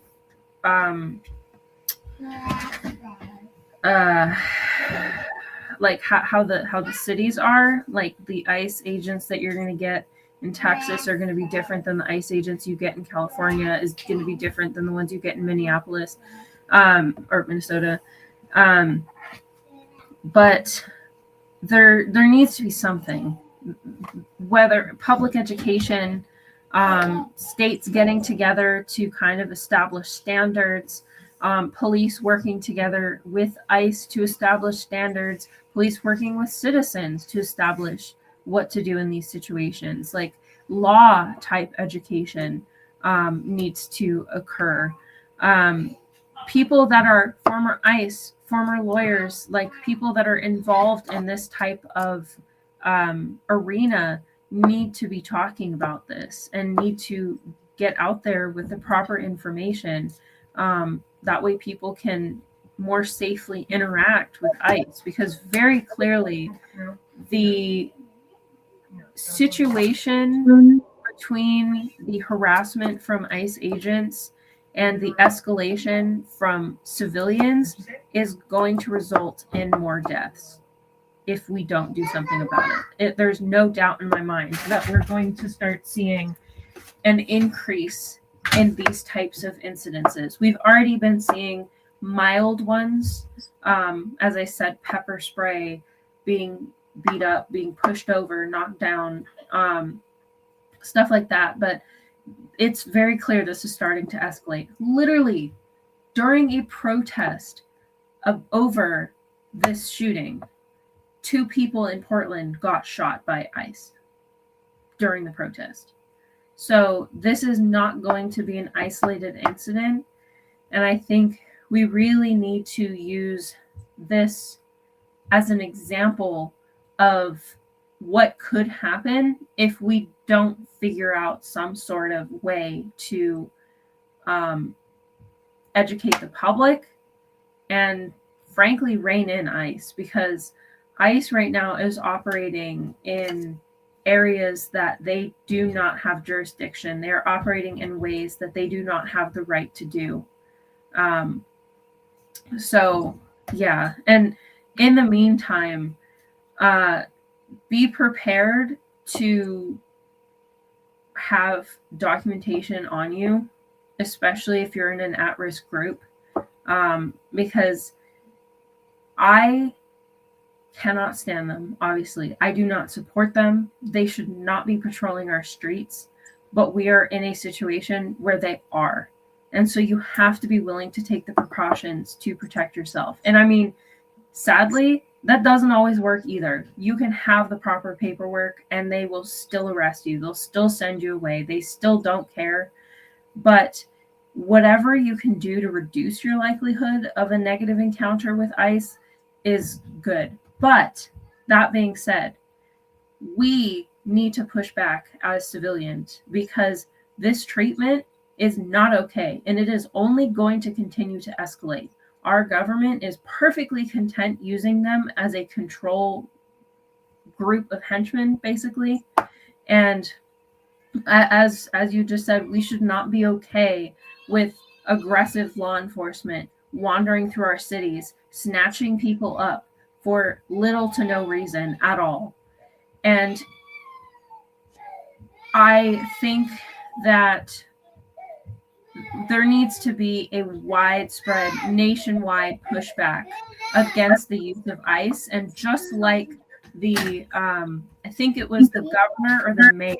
like how the cities are, like the ICE agents that you're going to get in Texas are going to be different than the ICE agents you get in California, is going to be different than the ones you get in Minneapolis or Minnesota. But there needs to be something, whether public education, states getting together to kind of establish standards, police working together with ICE to establish standards, police working with citizens to establish what to do in these situations. Like law type education needs to occur. People that are former ICE, former lawyers, like people that are involved in this type of arena need to be talking about this and need to get out there with the proper information. That way people can more safely interact with ICE, because very clearly the situation between the harassment from ICE agents and the escalation from civilians is going to result in more deaths if we don't do something about it. There's no doubt in my mind that we're going to start seeing an increase in these types of incidences. We've already been seeing mild ones, as I said, pepper spray, being beat up, being pushed over, knocked down, stuff like that. But it's very clear this is starting to escalate. Literally, during a protest over this shooting, 2 people in Portland got shot by ICE during the protest. So this is not going to be an isolated incident. And I think we really need to use this as an example of what could happen if we don't figure out some sort of way to educate the public and frankly rein in ICE, because ICE right now is operating in areas that they do not have jurisdiction. They're operating in ways that they do not have the right to do. So yeah, and in the meantime, be prepared to have documentation on you, especially if you're in an at-risk group, because I cannot stand them. Obviously, I do not support them. They should not be patrolling our streets, but we are in a situation where they are. And so you have to be willing to take the precautions to protect yourself. And I mean, sadly, that doesn't always work either. You can have the proper paperwork and they will still arrest you. They'll still send you away. They still don't care. But whatever you can do to reduce your likelihood of a negative encounter with ICE is good. But that being said, we need to push back as civilians, because this treatment is not okay, and it is only going to continue to escalate. Our government is perfectly content using them as a control group of henchmen, basically. And as you just said, we should not be okay with aggressive law enforcement wandering through our cities, snatching people up for little to no reason at all. And I think that there needs to be a widespread, nationwide pushback against the use of ICE. And just like the, I think it was the governor or the mayor,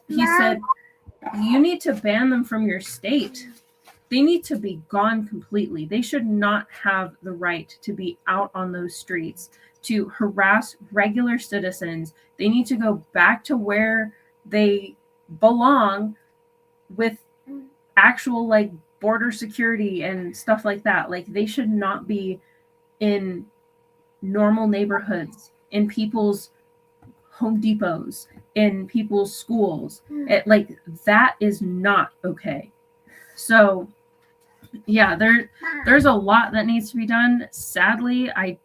he said, you need to ban them from your state. They need to be gone completely. They should not have the right to be out on those streets to harass regular citizens. They need to go back to where they belong with actual like border security and stuff like that. Like, they should not be in normal neighborhoods, in people's Home Depots, in people's schools. Like, that is not okay. So yeah, there's a lot that needs to be done. Sadly, I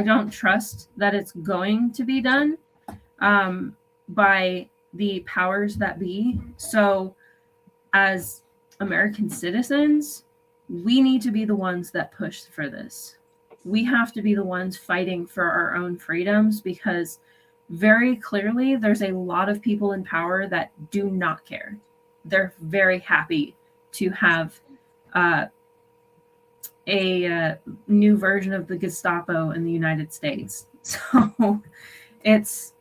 don't trust that it's going to be done by the powers that be. So as American citizens, we need to be the ones that push for this. We have to be the ones fighting for our own freedoms, because very clearly there's a lot of people in power that do not care. They're very happy to have a new version of the Gestapo in the United States. So it's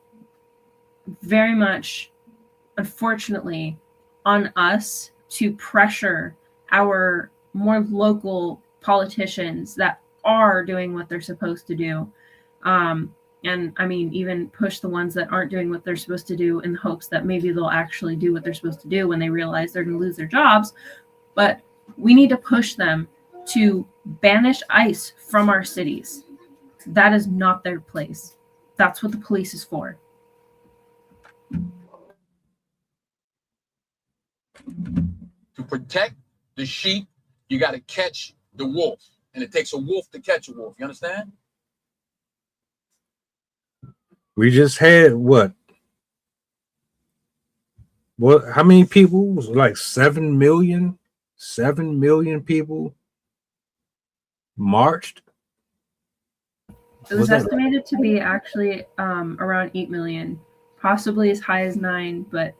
very much, unfortunately, on us to pressure our more local politicians that are doing what they're supposed to do. And I mean, even push the ones that aren't doing what they're supposed to do in the hopes that maybe they'll actually do what they're supposed to do when they realize they're going to lose their jobs. But we need to push them to banish ICE from our cities. That is not their place. That's what the police is for. To protect the sheep, you got to catch the wolf. And it takes a wolf to catch a wolf. You understand? We just had what? How many people? It was like 7 million? 7 million people marched. It was estimated to be actually around 8 million, possibly as high as 9, but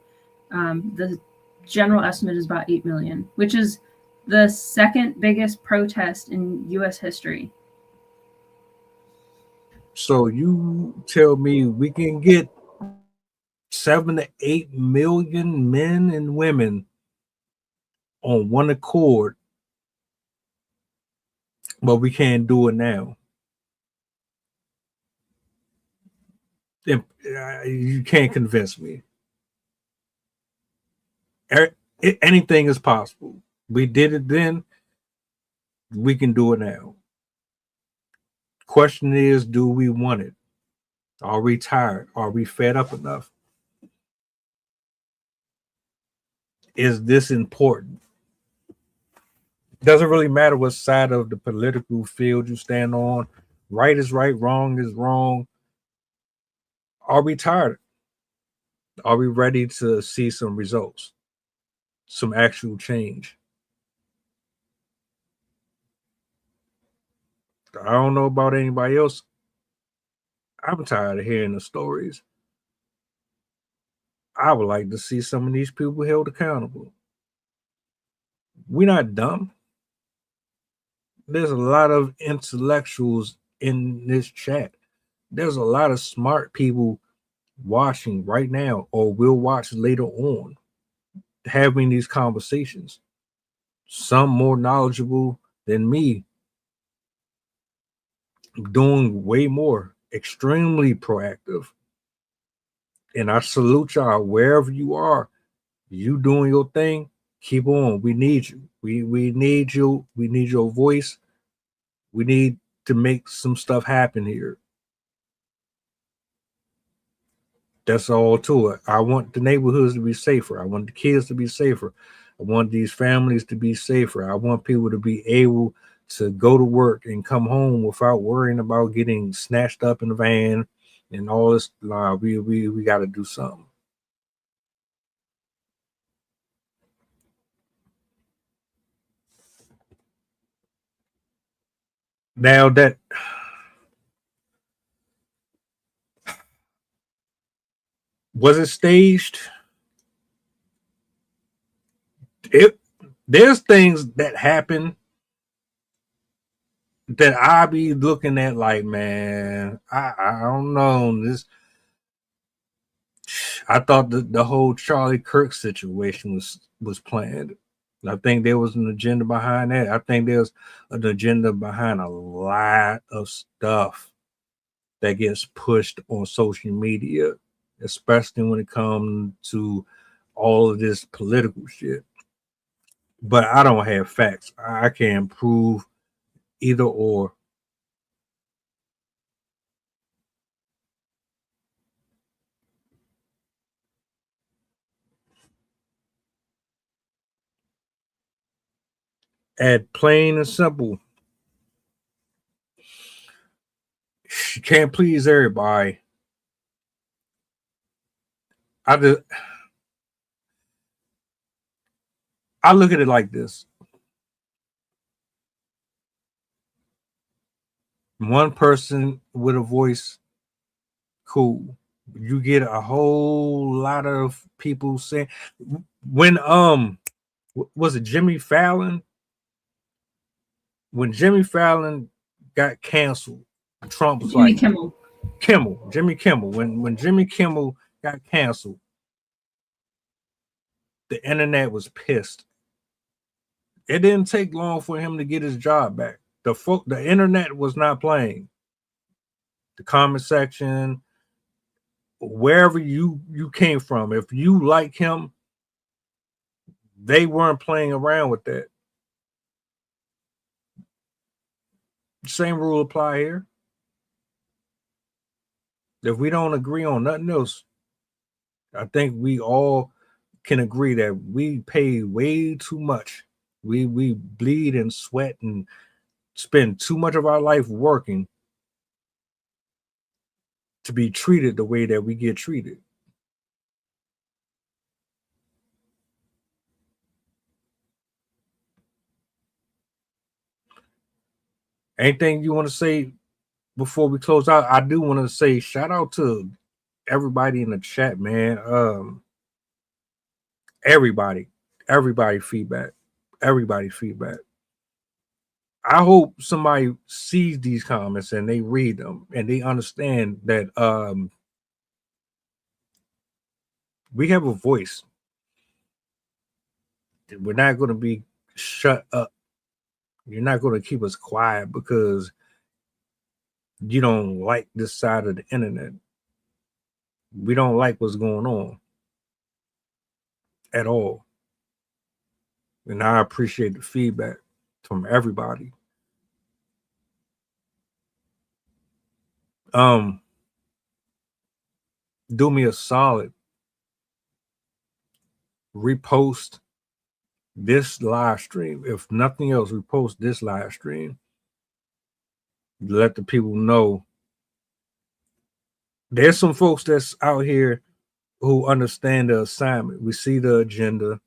the general estimate is about 8 million, which is the second biggest protest in U.S. history. So you tell me we can get 7 to 8 million men and women on one accord, but we can't do it now. You can't convince me. Anything is possible. We did it then. We can do it now. Question is, do we want it? Are we tired? Are we fed up enough? Is this important? Doesn't really matter what side of the political field you stand on. Right is right, wrong is wrong. Are we tired? Are we ready to see some results? Some actual change? I don't know about anybody else. I'm tired of hearing the stories. I would like to see some of these people held accountable. We're not dumb. There's a lot of intellectuals in this chat. There's a lot of smart people watching right now or will watch later on, having these conversations. Some more knowledgeable than me, doing way more, extremely proactive. And I salute y'all wherever you are. You doing your thing, keep on. We need you. We need you. We need your voice. We need to make some stuff happen here. That's all to it. I want the neighborhoods to be safer. I want the kids to be safer. I want these families to be safer. I want people to be able to go to work and come home without worrying about getting snatched up in the van and all this. Nah, we got to do something. Now that was it staged? There's things that happen that I be looking at like, man, I don't know. I thought the whole Charlie Kirk situation was planned. I think there was an agenda behind that. I think there's an agenda behind a lot of stuff that gets pushed on social media, especially when it comes to all of this political shit. But I don't have facts. I can't prove either or. At plain and simple, you can't please everybody. I look at it like this. One person with a voice, cool. You get a whole lot of people saying when was it Jimmy Fallon? When Jimmy Fallon got canceled, Trump was Jimmy like Jimmy Kimmel. When Jimmy Kimmel got canceled, the internet was pissed. It didn't take long for him to get his job back. The internet was not playing. The comment section, wherever you came from, if you like him, they weren't playing around with that. Same rule apply here. If we don't agree on nothing else, I think we all can agree that we pay way too much. We bleed and sweat and spend too much of our life working to be treated the way that we get treated. Anything you want to say before we close out? I do want to say shout out to everybody in the chat, man. Everybody feedback. I hope somebody sees these comments and they read them and they understand that we have a voice. We're not going to be shut up. You're not going to keep us quiet because you don't like this side of the internet. We don't like what's going on at all. And I appreciate the feedback from everybody. Do me a solid. Repost this live stream. If nothing else, repost this live stream. Let the people know. There's some folks that's out here who understand the assignment. We see the agenda.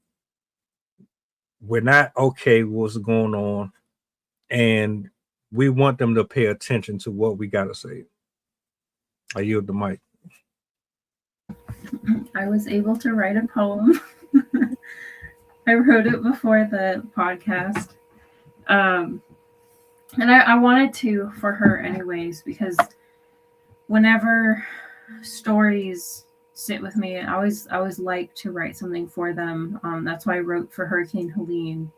We're not okay with what's going on. And we want them to pay attention to what we got to say. I yield the mic. I was able to write a poem. I wrote it before the podcast. And I wanted to for her anyways, because whenever stories sit with me, I always like to write something for them. That's why I wrote for Hurricane Helene.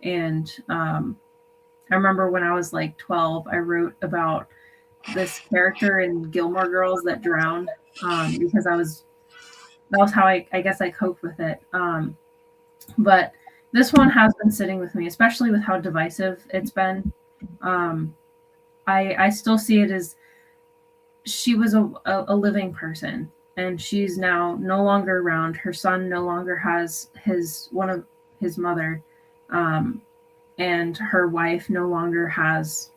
And I remember when I was like 12, I wrote about this character in Gilmore Girls that drowned, because that was how I guess I coped with it. But this one has been sitting with me, especially with how divisive it's been. I still see it as she was a living person, and she's now no longer around. Her son no longer has his mother, and her wife no longer has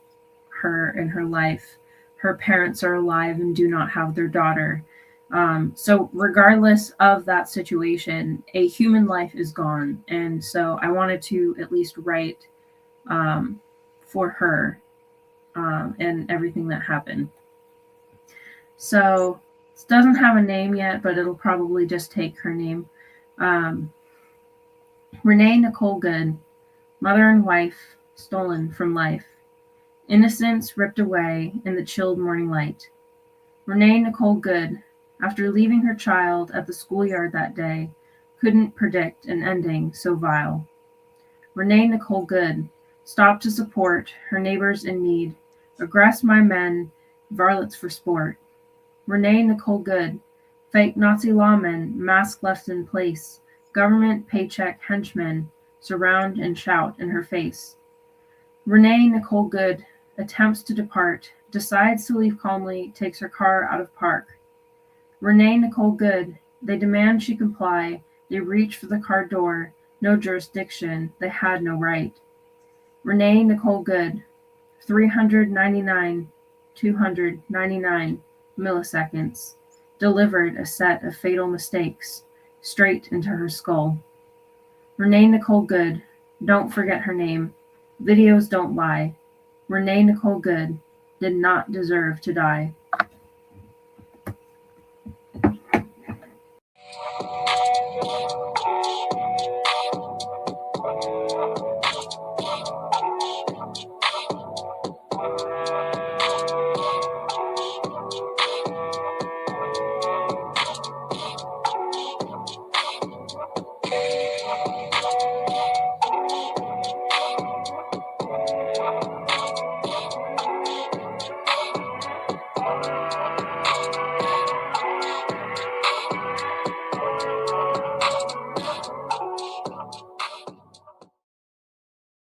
her in her life. Her parents are alive and do not have their daughter. So regardless of that situation, a human life is gone. And so I wanted to at least write for her and everything that happened. So it doesn't have a name yet, but it'll probably just take her name. Renee Nicole Good, mother and wife, stolen from life. Innocence ripped away in the chilled morning light. Renee Nicole Good, after leaving her child at the schoolyard that day, couldn't predict an ending so vile. Renee Nicole Good stopped to support her neighbors in need, aggressed my men, varlets for sport. Renee Nicole Good, fake Nazi lawmen, mask left in place, government paycheck henchmen surround and shout in her face. Renee Nicole Good attempts to depart, decides to leave calmly, takes her car out of park. Renee Nicole Good, they demand she comply, they reach for the car door, no jurisdiction, they had no right. Renee Nicole Good, 399, 299 milliseconds, delivered a set of fatal mistakes straight into her skull. Renee Nicole Good, don't forget her name, videos don't lie. Renee Nicole Good did not deserve to die.